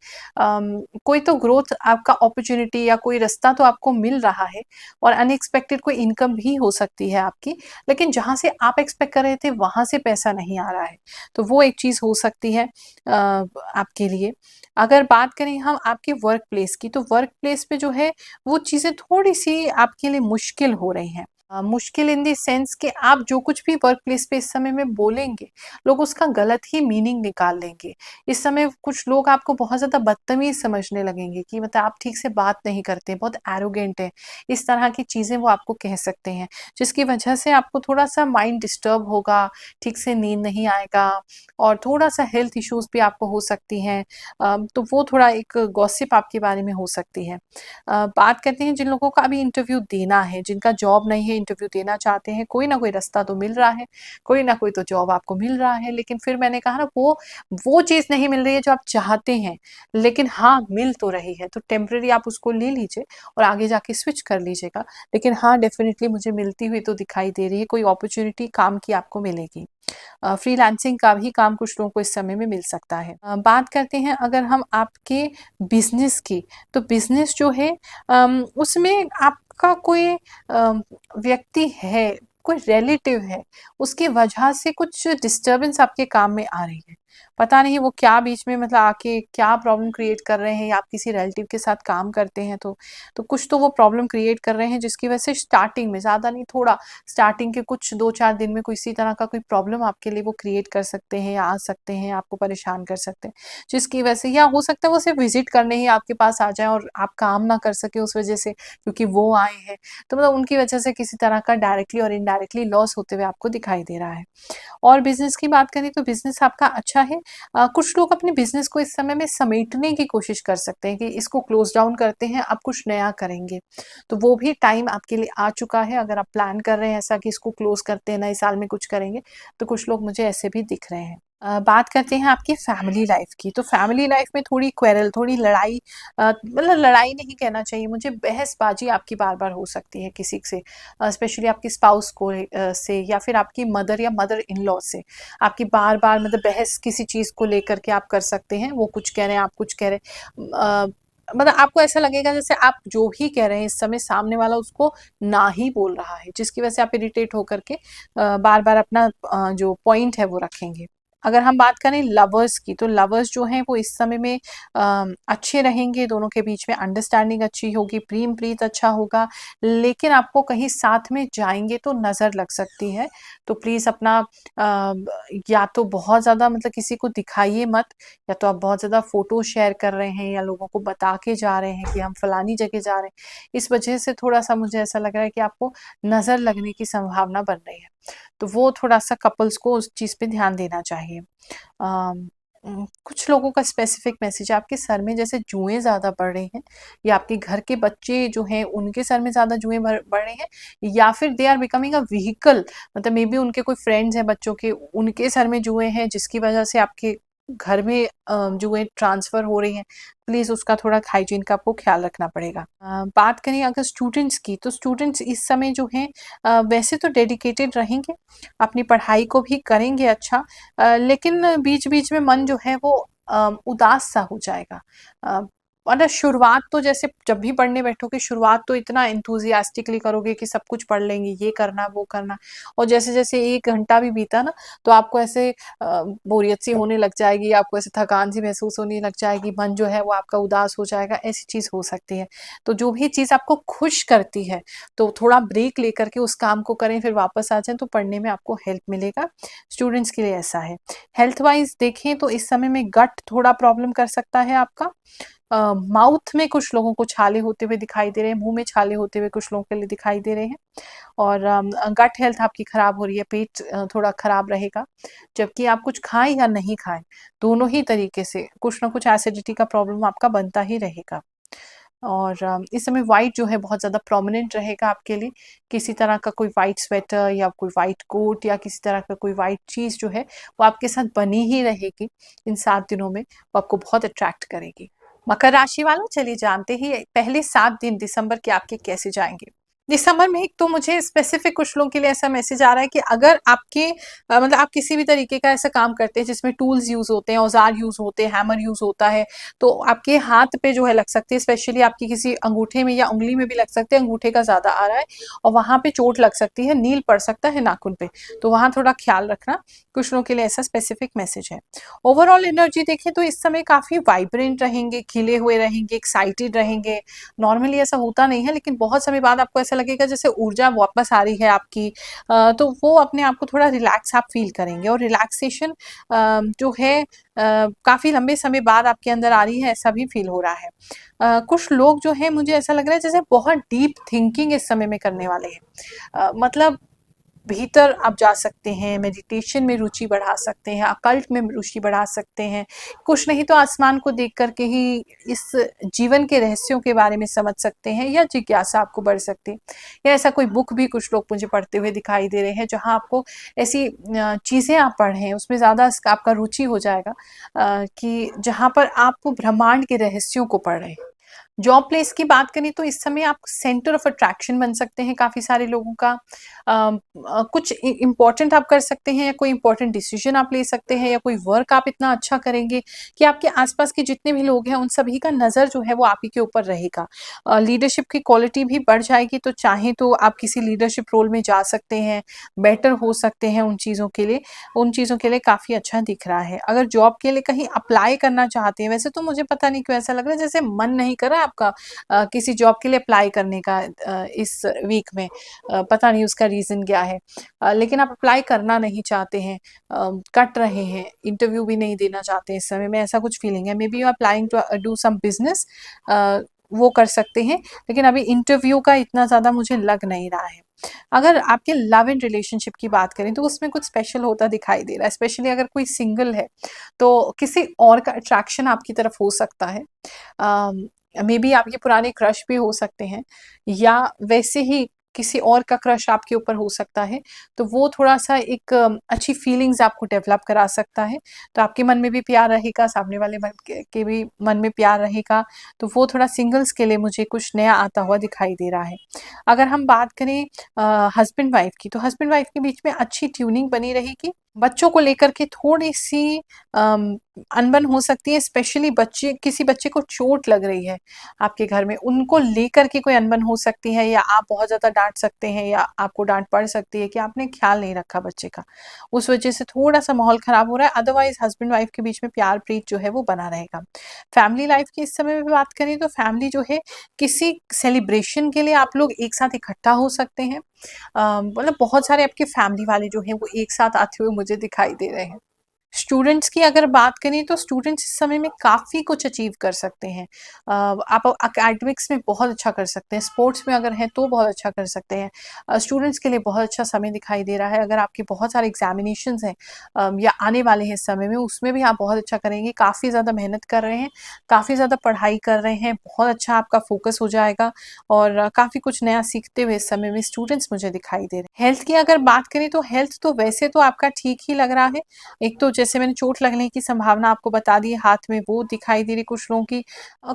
[SPEAKER 1] कोई तो ग्रोथ आपका अपॉर्च्युनिटी या कोई रास्ता तो आपको मिल रहा है, और अनएक्सपेक्टेड कोई इनकम भी हो सकती है आपकी, लेकिन जहाँ से आप एक्सपेक्ट कर रहे थे वहाँ से पैसा नहीं आ रहा है, तो वो एक चीज़ हो सकती है आपके लिए। अगर बात करें हम आपके वर्क प्लेस की, तो वर्क प्लेस पे जो है वो चीज़ें थोड़ी-सी आपके लिए मुश्किल हो रही हैं। मुश्किल इन द सेंस कि आप जो कुछ भी वर्क प्लेस पे इस समय में बोलेंगे, लोग उसका गलत ही मीनिंग निकाल लेंगे। इस समय कुछ लोग आपको बहुत ज़्यादा बदतमीज़ समझने लगेंगे कि मतलब आप ठीक से बात नहीं करते, बहुत एरोगेंट हैं। इस तरह की चीज़ें वो आपको कह सकते हैं, जिसकी वजह से आपको थोड़ा-सा माइंड डिस्टर्ब होगा, ठीक से नींद नहीं आएगा, और थोड़ा-सा हेल्थ इश्यूज़ भी आपको हो सकती हैं। तो वो थोड़ा एक गॉसिप आपके बारे में हो सकती है। बात करते हैं जिन लोगों का अभी इंटरव्यू देना है, जिनका जॉब नहीं है, इंटरव्यू देना चाहते हैं, कोई ना कोई रास्ता तो मिल रहा है, कोई ना कोई तो जॉब आपको मिल रहा है, लेकिन फिर मैंने कहा ना, वो चीज़ नहीं मिल रही है जो आप चाहते हैं, लेकिन हाँ, मिल तो रही है, तो टेम्परेरी आप उसको ले लीजिए और आगे जाके स्विच कर लीजिएगा। लेकिन हाँ, डेफ़िनिटली मुझे मिलती हुई तो दिखाई दे रही है, कोई अपॉर्च्युनिटी काम की आपको मिलेगी। फ्रीलांसिंग का भी काम कुछ लोगों को इस समय में मिल सकता है। बात करते हैं अगर हम आपके बिज़नेस की, तो बिज़नेस जो है उसमें आपका कोई व्यक्ति है, कोई रिलेटिव है, उसकी वजह से कुछ डिस्टर्बेंस आपके काम में आ रही है। पता नहीं वो क्या बीच में मतलब आके क्या प्रॉब्लम क्रिएट कर रहे हैं, या आप किसी रिलेटिव के साथ काम करते हैं तो कुछ तो वो प्रॉब्लम क्रिएट कर रहे हैं, जिसकी वजह से स्टार्टिंग में, ज़्यादा नहीं थोड़ा, स्टार्टिंग के कुछ 2-4 दिन में कोई इसी तरह का कोई प्रॉब्लम आपके लिए वो क्रिएट कर सकते हैं या आ सकते हैं, आपको परेशान कर सकते हैं। जिसकी वजह से, या हो सकता है वो सिर्फ़ विज़िट करने ही आपके पास आ जाएँ और आप काम ना कर सकें उस वजह से, क्योंकि वो आए हैं। तो मतलब उनकी वजह से किसी तरह का डायरेक्टली और इनडायरेक्टली लॉस होते हुए आपको दिखाई दे रहा है। और बिज़नेस की बात करें तो बिज़नेस आपका अच्छा है। कुछ लोग अपने बिज़नेस को इस समय में समेटने की कोशिश कर सकते हैं कि इसको क्लोज़ डाउन करते हैं, अब कुछ नया करेंगे। तो वो भी टाइम आपके लिए आ चुका है, अगर आप प्लान कर रहे हैं ऐसा कि इसको क्लोज़ करते हैं, नए साल में कुछ करेंगे, तो कुछ लोग मुझे ऐसे भी दिख रहे हैं। बात करते हैं आपकी फैमिली लाइफ़ की, तो फैमिली लाइफ़ में थोड़ी क्वेरल, थोड़ी लड़ाई, मतलब लड़ाई नहीं कहना चाहिए मुझे, बहसबाजी आपकी बार-बार हो सकती है किसी से, स्पेशली आपकी स्पाउस को से, या फिर आपकी मदर या मदर इन लॉ से। आपकी बार-बार मतलब बहस किसी चीज़ को लेकर के आप कर सकते हैं, वो कुछ कह रहे हैं, आप कुछ कह रहे हैं। मतलब आपको ऐसा लगेगा जैसे आप जो भी कह रहे हैं इस समय सामने वाला उसको ना ही बोल रहा है, जिसकी वजह से आप इरिटेट होकर के बार बार अपना जो पॉइंट है वो रखेंगे। अगर हम बात करें लवर्स की, तो लवर्स जो हैं वो इस समय में अच्छे रहेंगे, दोनों के बीच में अंडरस्टैंडिंग अच्छी होगी, प्रेम प्रीत अच्छा होगा। लेकिन आपको कहीं साथ में जाएंगे तो नज़र लग सकती है, तो प्लीज़ अपना या तो बहुत ज़्यादा मतलब किसी को दिखाइए मत, या तो आप बहुत ज़्यादा फ़ोटो शेयर कर रहे हैं या लोगों को बता के जा रहे हैं कि हम फलानी जगह जा रहे हैं। इस वजह से थोड़ा-सा मुझे ऐसा लग रहा है कि आपको नज़र लगने की संभावना बन रही है। तो वो थोड़ा-सा कपल्स को उस चीज़ पे ध्यान देना चाहिए। अम, कुछ लोगों का स्पेसिफिक मैसेज है, आपके सर में जैसे जुएँ ज़्यादा बढ़ रही हैं, या आपके घर के बच्चे जो हैं उनके सर में ज़्यादा जुएँ बढ़ रही हैं, या फिर they are becoming a vehicle, मतलब मे बी उनके कोई फ्रेंड्स हैं बच्चों के, उनके सर में जुएँ हैं जिसकी वजह से आपके घर में जुएँ ट्रांसफ़र हो रही हैं। प्लीज़ उसका थोड़ा हाइजीन का आपको ख़्याल रखना पड़ेगा। बात करें अगर स्टूडेंट्स की, तो स्टूडेंट्स इस समय जो हैं वैसे तो डेडिकेटेड रहेंगे, अपनी पढ़ाई को भी करेंगे अच्छा, लेकिन बीच-बीच में मन जो है वो उदास सा हो जाएगा। अ, मतलब शुरुआत तो जैसे जब भी पढ़ने बैठोगे, शुरुआत तो इतना एंथुसियास्टिकली करोगे कि सब कुछ पढ़ लेंगे, ये करना, वो करना, और जैसे-जैसे 1 घंटा भी बीता ना, तो आपको ऐसे बोरियत सी होने लग जाएगी, आपको ऐसे थकान सी महसूस होने लग जाएगी, मन जो है वो आपका उदास हो जाएगा, ऐसी चीज़ हो सकती है। तो जो भी चीज़ आपको खुश करती है, तो थोड़ा ब्रेक लेकर के उस काम को करें, फिर वापस आ जाएँ, तो पढ़ने में आपको हेल्प मिलेगा। स्टूडेंट्स के लिए ऐसा है। हेल्थ वाइज़ देखें तो इस समय में गट थोड़ा प्रॉब्लम कर सकता है आपका। माउथ में कुछ लोगों को छाले होते हुए दिखाई दे रहे हैं, मुँह में छाले होते हुए कुछ लोगों के लिए दिखाई दे रहे हैं, और गट हेल्थ आपकी खराब हो रही है, पेट थोड़ा खराब रहेगा। जबकि आप कुछ खाएँ या नहीं खाएँ, दोनों ही तरीके से कुछ ना कुछ एसिडिटी का प्रॉब्लम आपका बनता ही रहेगा। और इस समय व्हाइट जो है बहुत ज़्यादा प्रोमिनेंट रहेगा आपके लिए। किसी तरह का कोई व्हाइट स्वेटर या कोई व्हाइट कोट या किसी तरह का कोई व्हाइट चीज़ जो है वो आपके साथ बनी ही रहेगी इन 7 दिनों में, वो आपको बहुत अट्रैक्ट करेगी। मकर राशि वालों, चलिए जानते ही पहले 7 दिन दिसंबर के आपके कैसे जाएँगे। दिसंबर में एक तो मुझे स्पेसिफिक कुछ लोगों के लिए ऐसा मैसेज आ रहा है कि अगर आपके मतलब आप किसी भी तरीके का ऐसा काम करते हैं जिसमें टूल्स यूज़ होते हैं, औज़ार यूज़ होते हैं, हैमर यूज़ होता है, तो आपके हाथ पे जो है लग सकती है, स्पेशली आपकी किसी अंगूठे में या उंगली में भी लग सकते हैं, अंगूठे का ज़्यादा आ रहा है, और वहाँ पे चोट लग सकती है, नील पड़ सकता है नाखून पे, तो वहाँ थोड़ा ख्याल रखना। कुछ लोगों के लिए ऐसा स्पेसिफिक मैसेज है। ओवरऑल एनर्जी देखें तो इस समय काफ़ी वाइब्रेंट रहेंगे, खिले हुए रहेंगे, एक्साइटेड रहेंगे। नॉर्मली ऐसा होता नहीं है, लेकिन बहुत समय बाद आपको ऐसा लगेगा जैसे ऊर्जा वापस आ रही है आपकी, तो वो अपने आप को थोड़ा रिलैक्स आप फील करेंगे, और रिलैक्सेशन जो है काफ़ी लंबे समय बाद आपके अंदर आ रही है, ऐसा भी फील हो रहा है। कुछ लोग जो हैं मुझे ऐसा लग रहा है जैसे बहुत डीप थिंकिंग इस समय में करने वाले हैं। मतलब भीतर आप जा सकते हैं, मेडिटेशन में रुचि बढ़ा सकते हैं, अकल्ट में रुचि बढ़ा सकते हैं। कुछ नहीं तो आसमान को देख कर के ही इस जीवन के रहस्यों के बारे में समझ सकते हैं, या जिज्ञासा आपको बढ़ सकती है। या ऐसा कोई बुक भी कुछ लोग मुझे पढ़ते हुए दिखाई दे रहे हैं, जहाँ आपको ऐसी चीज़ें आप पढ़ें, उसमें ज़्यादा आपका रुचि हो जाएगा, कि जहाँ पर आप ब्रह्मांड के रहस्यों को पढ़ रहे हैं। जॉब प्लेस की बात करें तो इस समय आप सेंटर ऑफ अट्रैक्शन बन सकते हैं काफ़ी सारे लोगों का। कुछ इम्पोर्टेंट आप कर सकते हैं, या कोई इम्पोर्टेंट डिसीजन आप ले सकते हैं, या कोई वर्क आप इतना अच्छा करेंगे कि आपके आसपास के जितने भी लोग हैं उन सभी का नज़र जो है वो आप ही के ऊपर रहेगा। लीडरशिप की क्वालिटी भी बढ़ जाएगी, तो चाहें तो आप किसी लीडरशिप रोल में जा सकते हैं, बेटर हो सकते हैं उन चीज़ों के लिए काफ़ी अच्छा दिख रहा है। अगर जॉब के लिए कहीं अप्लाई करना चाहते हैं, वैसे तो मुझे पता नहीं क्यों ऐसा लग रहा है जैसे मन नहीं कर रहा है आपका किसी जॉब के लिए अप्लाई करने का इस वीक में, पता नहीं उसका रीज़न क्या है, लेकिन आप अप्लाई करना नहीं चाहते हैं, कट रहे हैं, इंटरव्यू भी नहीं देना चाहते इस समय में, ऐसा कुछ फीलिंग है। Maybe you are applying to do some business, वो कर सकते हैं, लेकिन अभी इंटरव्यू का इतना ज़्यादा मुझे लग नहीं रहा है। अगर आपके लव एंड रिलेशनशिप की बात करें तो उसमें कुछ स्पेशल होता दिखाई दे रहा है, स्पेशली अगर कोई सिंगल है तो किसी और का अट्रैक्शन आपकी तरफ हो सकता है। मे बी आपके पुराने क्रश भी हो सकते हैं, या वैसे ही किसी और का क्रश आपके ऊपर हो सकता है, तो वो थोड़ा-सा एक अच्छी फीलिंग्स आपको डेवलप करा सकता है। तो आपके मन में भी प्यार रहेगा, सामने वाले मन के भी मन में प्यार रहेगा, तो वो थोड़ा सिंगल्स के लिए मुझे कुछ नया आता हुआ दिखाई दे रहा है। अगर हम बात करें हस्बैंड वाइफ की, तो हस्बैंड वाइफ के बीच में अच्छी ट्यूनिंग बनी रहेगी, बच्चों को लेकर के थोड़ी-सी अनबन हो सकती है, स्पेशली किसी बच्चे को चोट लग रही है आपके घर में, उनको लेकर के कोई अनबन हो सकती है, या आप बहुत ज़्यादा डाँट सकते हैं या आपको डाँट पड़ सकती है कि आपने ख़्याल नहीं रखा बच्चे का। उस वज़ह से थोड़ा-सा माहौल ख़राब हो रहा है, अदरवाइज़ हस्बैंड-वाइफ के बीच में प्यार-प्रीत जो है वो बना रहेगा। फैमिली लाइफ़ की इस समय में बात करें तो फैमिली जो है किसी सेलिब्रेशन के लिए आप लोग एक साथ इकट्ठा हो सकते हैं। मतलब बहुत सारे आपके फैमिली वाले जो हैं वो एक साथ आते हुए मुझे दिखाई दे रहे हैं। स्टूडेंट्स की अगर बात करें तो स्टूडेंट्स इस समय में काफ़ी कुछ अचीव कर सकते हैं। आप एकेडमिक्स में बहुत अच्छा कर सकते हैं, स्पोर्ट्स में अगर हैं तो बहुत अच्छा कर सकते हैं। स्टूडेंट्स के लिए बहुत अच्छा समय दिखाई दे रहा है। अगर आपके बहुत सारे एग्ज़ामिनेशंस हैं या आने वाले हैं इस समय में, उसमें भी आप बहुत अच्छा करेंगे। काफ़ी ज़्यादा मेहनत कर रहे हैं, काफ़ी ज़्यादा पढ़ाई कर रहे हैं, बहुत अच्छा आपका फ़ोकस हो जाएगा और काफ़ी कुछ नया सीखते हुए इस समय में स्टूडेंट्स मुझे दिखाई दे रहे हैं। हेल्थ की अगर बात करें तो हेल्थ तो वैसे तो आपका ठीक ही लग रहा है। एक तो जैसे मैंने चोट लगने की संभावना आपको बता दी है, हाथ में वो दिखाई दे रही कुछ लोगों की।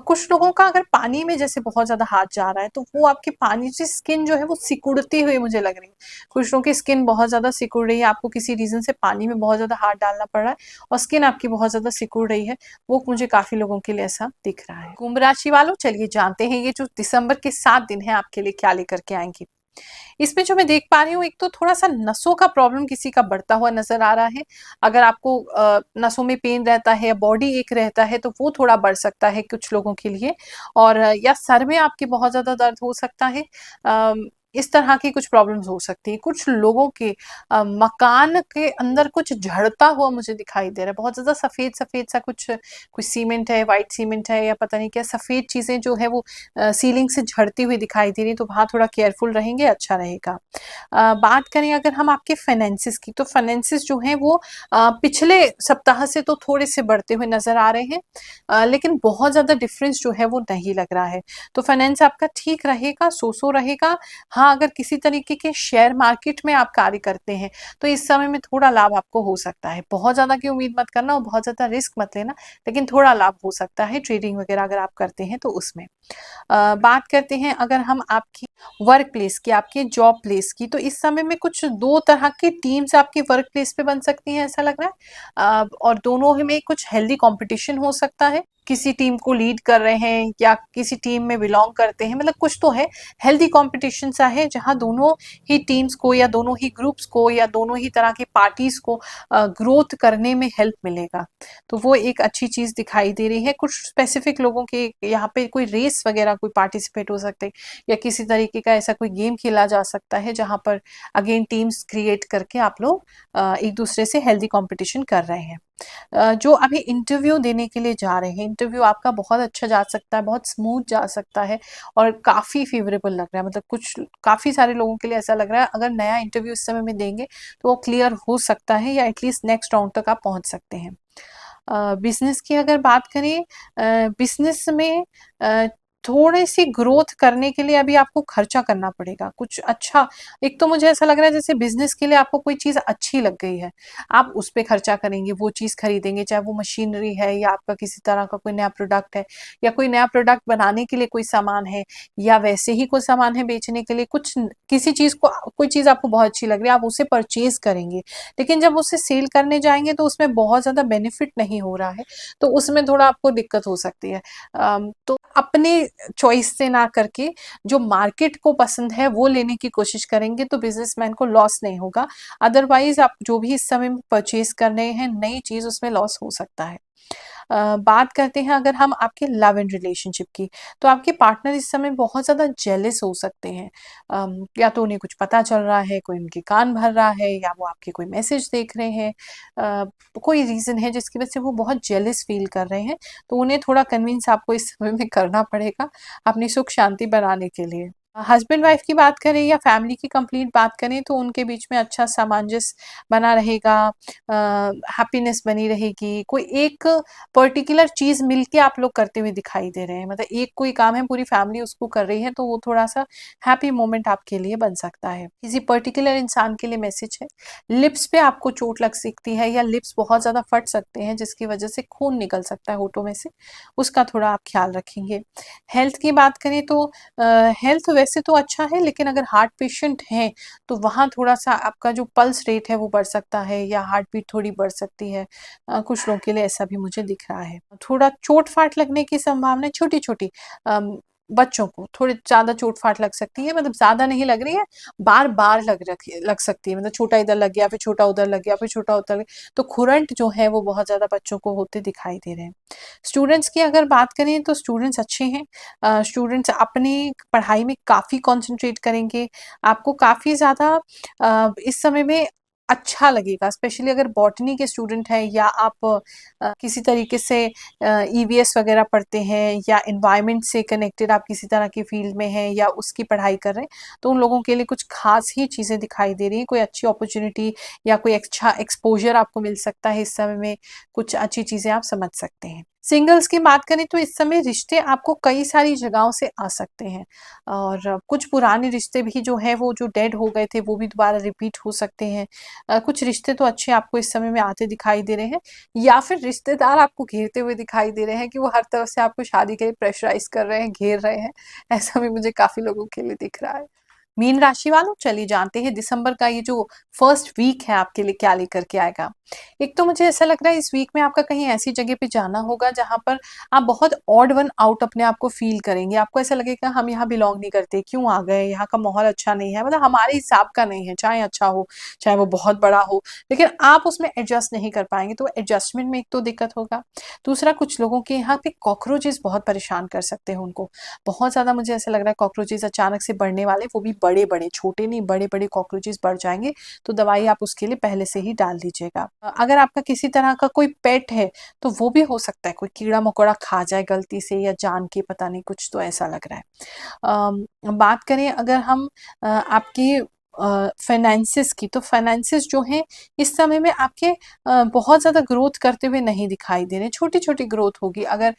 [SPEAKER 1] कुछ लोगों का अगर पानी में जैसे बहुत ज़्यादा हाथ जा रहा है, तो वो आपके पानी से स्किन जो है वो सिकुड़ती हुई मुझे लग रही है। कुछ लोगों की स्किन बहुत ज़्यादा सिकुड़ रही है, आपको किसी रीज़न से पानी में बहुत ज़्यादा हाथ डालना पड़ रहा है और स्किन आपकी बहुत ज़्यादा सिकुड़ रही है, वो मुझे काफ़ी लोगों के लिए ऐसा दिख रहा है। कुंभ राशि वालों, चलिए जानते हैं ये जो दिसंबर के 7 दिन हैं आपके लिए क्या लेकर के आएँगे। इसमें जो मैं देख पा रही हूँ, एक तो थोड़ा-सा नसों का प्रॉब्लम किसी का बढ़ता हुआ नज़र आ रहा है। अगर आपको नसों में पेन रहता है या बॉडी एक रहता है, तो वो थोड़ा बढ़ सकता है कुछ लोगों के लिए और या सर में आपके बहुत ज़्यादा दर्द हो सकता है। इस तरह की कुछ प्रॉब्लम्स हो सकती हैं। कुछ लोगों के मकान के अंदर कुछ झड़ता हुआ मुझे दिखाई दे रहा है। बहुत ज़्यादा सफ़ेद-सफ़ेद सा कुछ सीमेंट है, व्हाइट सीमेंट है या पता नहीं क्या सफ़ेद चीज़ें जो है वो सीलिंग से झड़ती हुई दिखाई दे रही है, तो वहाँ थोड़ा केयरफुल रहेंगे, अच्छा रहेगा। बात करें अगर हम आपके फाइनेंसिस की, तो फाइनेंसिस जो हैं वो पिछले सप्ताह से तो थोड़े से बढ़ते हुए नज़र आ रहे हैं, लेकिन बहुत ज़्यादा डिफरेंस जो है वो नहीं लग रहा है। तो फाइनेंस आपका ठीक रहेगा, सो-सो रहेगा। हाँ, अगर किसी तरीके के शेयर मार्केट में आप कार्य करते हैं, तो इस समय में थोड़ा लाभ आपको हो सकता है। बहुत ज़्यादा की उम्मीद मत करना और बहुत ज़्यादा रिस्क मत लेना, लेकिन थोड़ा लाभ हो सकता है ट्रेडिंग वगैरह अगर आप करते हैं तो उसमें। बात करते हैं अगर हम आपकी वर्क प्लेस की, आपके जॉब प्लेस की, तो इस समय में कुछ 2 तरह की टीम्स आपके वर्क प्लेस पे बन सकती हैं, ऐसा लग रहा है। और दोनों ही में कुछ हेल्दी कॉम्पिटिशन हो सकता है। किसी टीम को लीड कर रहे हैं या किसी टीम में बिलॉन्ग करते हैं, मतलब कुछ तो है, हेल्दी कॉम्पिटिशन सा है जहाँ दोनों ही टीम्स को या दोनों ही ग्रुप्स को या दोनों ही तरह की पार्टीज़ को ग्रोथ करने में हेल्प मिलेगा। तो वो एक अच्छी चीज़ दिखाई दे रही है। कुछ स्पेसिफिक लोगों के यहाँ पे कोई रेस वगैरह कोई पार्टिसिपेट हो सकते हैं या किसी तरीके का ऐसा कोई गेम खेला जा सकता है जहाँ पर अगेन टीम्स क्रिएट करके आप लोग एक दूसरे से हेल्दी कंपटीशन कर रहे हैं। जो अभी इंटरव्यू देने के लिए जा रहे हैं, इंटरव्यू आपका बहुत अच्छा जा सकता है, बहुत स्मूथ जा सकता है और काफ़ी फेवरेबल लग रहा है। मतलब कुछ काफ़ी सारे लोगों के लिए ऐसा लग रहा है अगर नया इंटरव्यू इस समय में देंगे तो वो क्लियर हो सकता है या एटलीस्ट नेक्स्ट राउंड तक आप पहुँच सकते हैं। बिज़नेस की अगर बात करें, बिज़नेस में थोड़ी-सी ग्रोथ करने के लिए अभी आपको खर्चा करना पड़ेगा। कुछ अच्छा, एक तो मुझे ऐसा लग रहा है जैसे बिज़नेस के लिए आपको कोई चीज़ अच्छी लग गई है, आप उस पे खर्चा करेंगे, वो चीज़ खरीदेंगे, चाहे वो मशीनरी है या आपका किसी तरह का कोई नया प्रोडक्ट है या कोई नया प्रोडक्ट बनाने के लिए कोई सामान है या वैसे ही कोई सामान है बेचने के लिए, किसी चीज़ को कोई चीज़ आपको बहुत अच्छी लग रही है, आप उसे परचेज़ करेंगे। लेकिन जब उसे सेल करने जाएँगे तो उसमें बहुत ज़्यादा बेनिफिट नहीं हो रहा है, तो उसमें थोड़ा आपको दिक्कत हो सकती है। तो अपने चॉइस से ना करके जो मार्केट को पसंद है वो लेने की कोशिश करेंगे तो बिज़नेसमैन को लॉस नहीं होगा। अदरवाइज़ आप जो भी इस समय में परचेज़ कर रहे हैं नई चीज़, उसमें लॉस हो सकता है। बात करते हैं अगर हम आपके लव एंड रिलेशनशिप की, तो आपके पार्टनर इस समय बहुत ज़्यादा जेलस हो सकते हैं। या तो उन्हें कुछ पता चल रहा है, कोई उनके कान भर रहा है या वो आपके कोई मैसेज देख रहे हैं। कोई रीज़न है जिसकी वजह से वो बहुत जेलस फ़ील कर रहे हैं, तो उन्हें थोड़ा कन्विंस आपको इस समय में करना पड़ेगा अपनी सुख शांति बनाने के लिए। हस्बैंड वाइफ की बात करें या फैमिली की कंप्लीट बात करें तो उनके बीच में अच्छा सामंजस्य बना रहेगा, हैप्पीनेस बनी रहेगी। कोई एक पर्टिकुलर चीज़ मिलके आप लोग करते हुए दिखाई दे रहे हैं, मतलब एक कोई काम है पूरी फैमिली उसको कर रही है तो वो थोड़ा-सा हैप्पी मोमेंट आपके लिए बन सकता है। किसी पर्टिकुलर इंसान के लिए मैसेज है, लिप्स पे आपको चोट लग सकती है या लिप्स बहुत ज़्यादा फट सकते हैं जिसकी वजह से खून निकल सकता है होठों में से, उसका थोड़ा आप ख़्याल रखेंगे। हेल्थ की बात करें तो हेल्थ वैसे तो अच्छा है, लेकिन अगर हार्ट पेशेंट हैं तो वहाँ थोड़ा-सा आपका जो पल्स रेट है वो बढ़ सकता है या हार्ट बीट थोड़ी बढ़ सकती है। कुछ लोगों के लिए ऐसा भी मुझे दिख रहा है। थोड़ा चोट-फाट लगने की संभावना छोटी-छोटी बच्चों को थोड़ी ज़्यादा चोट-फाट लग सकती है, मतलब ज़्यादा नहीं लग रही है, बार-बार लग सकती है, मतलब छोटा इधर लग गया, फिर छोटा उधर लग गया, फिर छोटा उधर लग गया, तो खुरंट जो है वो बहुत ज़्यादा बच्चों को होते दिखाई दे रहे हैं। स्टूडेंट्स की अगर बात करें तो स्टूडेंट्स अच्छे हैं। स्टूडेंट्स अपनी पढ़ाई में काफ़ी कॉन्सन्ट्रेट करेंगे। आपको काफ़ी ज़्यादा इस समय में अच्छा लगेगा, स्पेशली अगर बॉटनी के स्टूडेंट हैं या आप किसी तरीके से ईवीएस वगैरह पढ़ते हैं या एनवायरनमेंट से कनेक्टेड आप किसी तरह की फील्ड में हैं या उसकी पढ़ाई कर रहे हैं, तो उन लोगों के लिए कुछ खास ही चीज़ें दिखाई दे रही हैं। कोई अच्छी अपॉर्चुनिटी या कोई अच्छा एक्सपोज़र आपको मिल सकता है इस समय में, कुछ अच्छी चीज़ें आप समझ सकते हैं। सिंगल्स की बात करें तो इस समय रिश्ते आपको कई सारी जगहों से आ सकते हैं और कुछ पुराने रिश्ते भी जो हैं वो जो डेड हो गए थे वो भी दोबारा रिपीट हो सकते हैं। कुछ रिश्ते तो अच्छे आपको इस समय में आते दिखाई दे रहे हैं या फिर रिश्तेदार आपको घेरते हुए दिखाई दे रहे हैं कि वो हर तरफ से आपको शादी के लिए प्रेशराइज़ कर रहे हैं, घेर रहे हैं। ऐसा भी मुझे काफ़ी लोगों के लिए दिख रहा है। मीन राशि वालों, चलिए जानते हैं दिसंबर का ये जो फर्स्ट वीक है आपके लिए क्या लेकर के आएगा। एक तो मुझे ऐसा लग रहा है इस वीक में आपका कहीं ऐसी जगह पे जाना होगा जहाँ पर आप बहुत ऑड वन आउट अपने आप को फील करेंगे। आपको ऐसा लगेगा हम यहाँ बिलॉन्ग नहीं करते, क्यों आ गए, यहाँ का माहौल अच्छा नहीं है, मतलब हमारे हिसाब का नहीं है, चाहे अच्छा हो, चाहे वो बहुत बड़ा हो, लेकिन आप उसमें एडजस्ट नहीं कर पाएंगे, तो एडजस्टमेंट में एक तो दिक्कत होगा। दूसरा, कुछ लोगों के यहाँ पे कॉकरोचेस बहुत परेशान कर सकते हैं उनको, बहुत ज़्यादा मुझे ऐसा लग रहा है कॉकरोचेस अचानक से बढ़ने वाले, वो भी बड़े-बड़े, छोटे नहीं, बड़े-बड़े कॉकरोचेस बढ़ जाएँगे, तो दवाई आप उसके लिए पहले से ही डाल दीजिएगा। अगर आपका किसी तरह का कोई पेट है, तो वो भी हो सकता है कोई कीड़ा-मकोड़ा खा जाए गलती से या जान के, पता नहीं, कुछ तो ऐसा लग रहा है। बात करें अगर हम आपकी फाइनेंसेस की, तो फाइनेंसेस जो हैं इस समय में आपके बहुत ज़्यादा ग्रोथ करते हुए नहीं दिखाई दे रहे हैं, छोटी-छोटी ग्रोथ होगी। अगर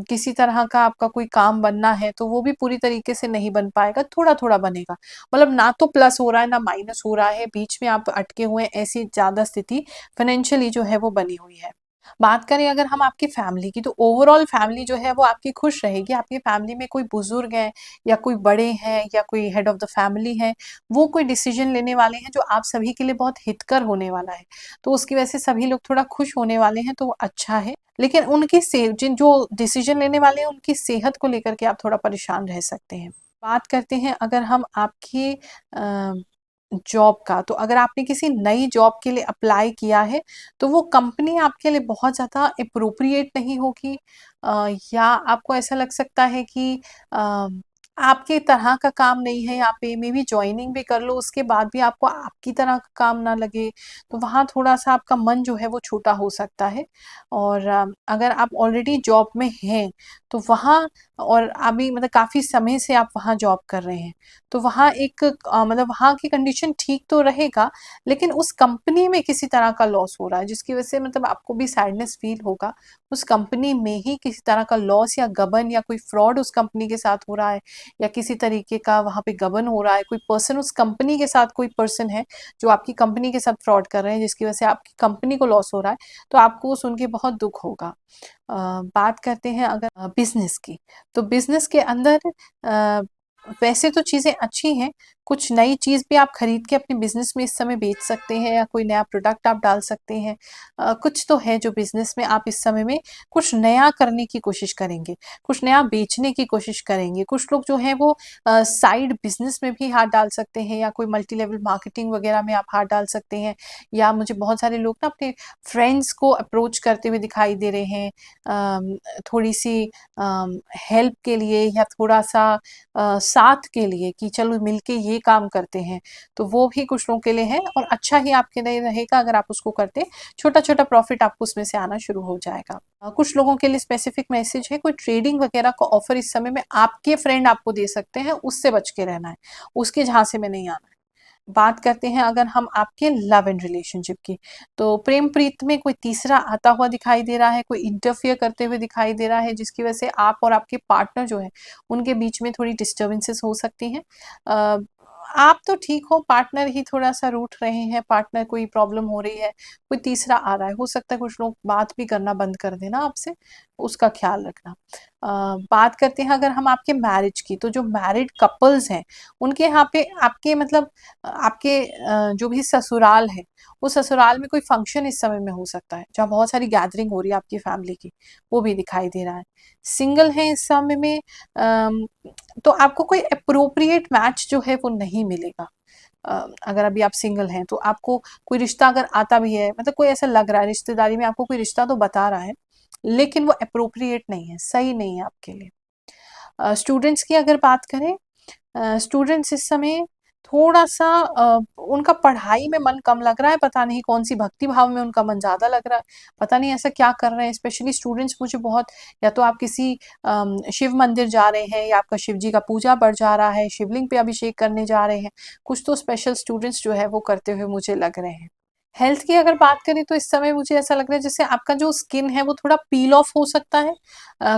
[SPEAKER 1] किसी तरह का आपका कोई काम बनना है तो वो भी पूरी तरीके से नहीं बन पाएगा, थोड़ा-थोड़ा बनेगा। मतलब ना तो प्लस हो रहा है ना माइनस हो रहा है, बीच में आप अटके हुए हैं, ऐसी ज़्यादा स्थिति फाइनेंशियली जो है वो बनी हुई है। बात करें अगर हम आपकी फैमिली की, तो ओवरऑल फैमिली जो है वो आपकी खुश रहेगी। आपकी फैमिली में कोई बुजुर्ग हैं या कोई बड़े हैं या कोई हेड ऑफ द फैमिली है, वो कोई डिसीजन लेने वाले हैं जो आप सभी के लिए बहुत हितकर होने वाला है, तो उसकी वजह से सभी लोग थोड़ा खुश होने वाले हैं, तो वो अच्छा है। लेकिन उनकी जिन जो डिसीजन लेने वाले हैं उनकी सेहत को लेकर के आप थोड़ा परेशान रह सकते हैं। बात करते हैं अगर हम आपके जॉब का, तो अगर आपने किसी नई जॉब के लिए अप्लाई किया है, तो वो कंपनी आपके लिए बहुत ज़्यादा एप्रोप्रिएट नहीं होगी, या आपको ऐसा लग सकता है कि अ, आपके तरह का काम नहीं है यहाँ पे, मे बी जॉइनिंग भी कर लो, उसके बाद भी आपको आपकी तरह का काम ना लगे, तो वहाँ थोड़ा-सा आपका मन जो है वो छोटा हो सकता है। और अगर आप ऑलरेडी जॉब में हैं, तो वहाँ, और अभी मतलब काफ़ी समय से आप वहाँ जॉब कर रहे हैं, तो वहाँ एक मतलब वहाँ की कंडीशन ठीक तो रहेगा, लेकिन उस कंपनी में किसी तरह का लॉस हो रहा है, जिसकी वजह से मतलब आपको भी सैडनेस फील होगा। उस कंपनी में ही किसी तरह का लॉस या गबन या कोई फ्रॉड उस कंपनी के साथ हो रहा है, या किसी तरीके का वहाँ पे गबन हो रहा है, कोई पर्सन उस कंपनी के साथ, कोई पर्सन है जो आपकी कंपनी के साथ फ्रॉड कर रहे हैं, जिसकी वजह से आपकी कंपनी को लॉस हो रहा है, तो आपको सुन के बहुत दुख होगा। बात करते हैं अगर बिजनेस की, तो बिजनेस के अंदर अ, वैसे तो चीज़ें अच्छी हैं, कुछ नई चीज़ भी आप खरीद के अपने बिज़नेस में इस समय बेच सकते हैं या कोई नया प्रोडक्ट आप डाल सकते हैं। कुछ तो है जो बिज़नेस में आप इस समय में कुछ नया करने की कोशिश करेंगे, कुछ नया बेचने की कोशिश करेंगे। कुछ लोग जो हैं वो साइड बिज़नेस में भी हाथ डाल सकते हैं, या कोई मल्टी लेवल मार्केटिंग वगैरह में आप हाथ डाल सकते हैं, या मुझे बहुत सारे लोग ना अपने फ्रेंड्स को अप्रोच करते हुए दिखाई दे रहे हैं, थोड़ी-सी हेल्प के लिए या थोड़ा-सा साथ के लिए कि चलो मिलके ये काम करते हैं, तो वो भी कुछ लोगों के लिए है और अच्छा ही आपके लिए रहेगा अगर आप उसको करते हैं। छोटा-छोटा प्रॉफ़िट आपको उसमें से आना शुरू हो जाएगा। कुछ लोगों के लिए स्पेसिफ़िक मैसेज है, कोई ट्रेडिंग वगैरह का ऑफ़र इस समय में आपके फ्रेंड आपको दे सकते हैं, उससे बच के रहना है, उसके झांसे में नहीं आना है। बात करते हैं अगर हम आपके लव एंड रिलेशनशिप की, तो प्रेम प्रीत में कोई तीसरा आता हुआ दिखाई दे रहा है, कोई इंटरफियर करते हुए दिखाई दे रहा है, जिसकी वजह से आप और आपके पार्टनर जो है उनके बीच में थोड़ी डिस्टर्बेंसेस हो सकती हैं। अ, आप तो ठीक हो, पार्टनर ही थोड़ा-सा रूठ रहे हैं, पार्टनर कोई प्रॉब्लम हो रही है, कोई तीसरा आ रहा है, हो सकता है कुछ लोग बात भी करना बंद कर दें ना आपसे, उसका ख़्याल रखना। बात करते हैं अगर हम आपके मैरिज की, तो जो मैरिड कपल्स हैं उनके यहाँ पे आपके मतलब आपके जो भी ससुराल है, वो ससुराल में कोई फंक्शन इस समय में हो सकता है जहाँ बहुत सारी गैदरिंग हो रही है आपकी फैमिली की, वो भी दिखाई दे रहा है। सिंगल है इस समय में, तो आपको कोई अप्रोप्रिएट मैच जो है वो नहीं मिलेगा। अगर अभी आप सिंगल हैं तो आपको कोई रिश्ता अगर आता भी है, मतलब कोई ऐसा लग रहा है रिश्तेदारी में आपको कोई रिश्ता तो बता रहा है, लेकिन वो अप्रोप्रिएट नहीं है, सही नहीं है आपके लिए। स्टूडेंट्स की अगर बात करें, स्टूडेंट्स इस समय थोड़ा-सा उनका पढ़ाई में मन कम लग रहा है, पता नहीं कौन-सी भक्ति भाव में उनका मन ज़्यादा लग रहा है, पता नहीं ऐसा क्या कर रहे हैं। स्पेशली स्टूडेंट्स मुझे बहुत, या तो आप किसी शिव मंदिर जा रहे हैं या आपका शिव जी का पूजा बढ़ जा रहा है, शिवलिंग पे अभिषेक करने जा रहे हैं, कुछ तो स्पेशल स्टूडेंट्स जो है वो करते हुए मुझे लग रहे हैं। हेल्थ की अगर बात करें तो इस समय मुझे ऐसा लग रहा है जैसे आपका जो स्किन है वो थोड़ा पील ऑफ हो सकता है।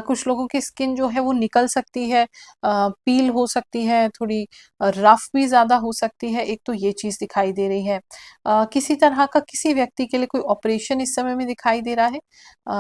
[SPEAKER 1] कुछ लोगों की स्किन जो है वो निकल सकती है, पील हो सकती है, थोड़ी रफ भी ज़्यादा हो सकती है, एक तो ये चीज़ दिखाई दे रही है। किसी तरह का किसी व्यक्ति के लिए कोई ऑपरेशन इस समय में दिखाई दे रहा है,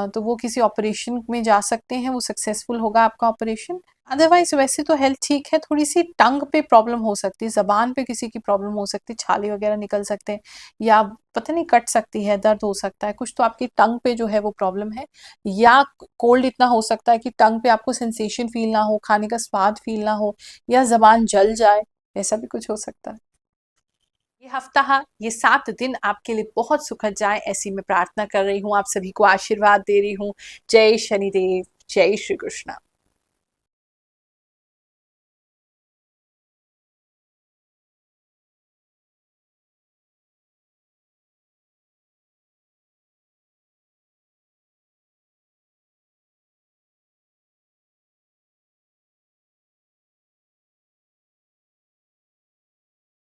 [SPEAKER 1] तो वो किसी ऑपरेशन में जा सकते हैं, वो सक्सेसफुल होगा आपका ऑपरेशन। अदरवाइज वैसे तो हेल्थ ठीक है, थोड़ी सी टंग पे प्रॉब्लम हो सकती है, जबान पे किसी की प्रॉब्लम हो सकती है, छाले वगैरह निकल सकते हैं, या पता नहीं कट सकती है, दर्द हो सकता है, कुछ तो आपकी टंग पे जो है वो प्रॉब्लम है, या कोल्ड इतना हो सकता है कि टंग पे आपको सेंसेशन फील ना हो, खाने का स्वाद फील ना हो, या जबान जल जाए, ऐसा भी कुछ हो सकता है। ये हफ्ता, ये 7 दिन आपके लिए बहुत सुखद जाए, ऐसी मैं प्रार्थना कर रही हूँ, आप सभी को आशीर्वाद दे रही हूँ। जय शनिदेव, जय श्री कृष्णा।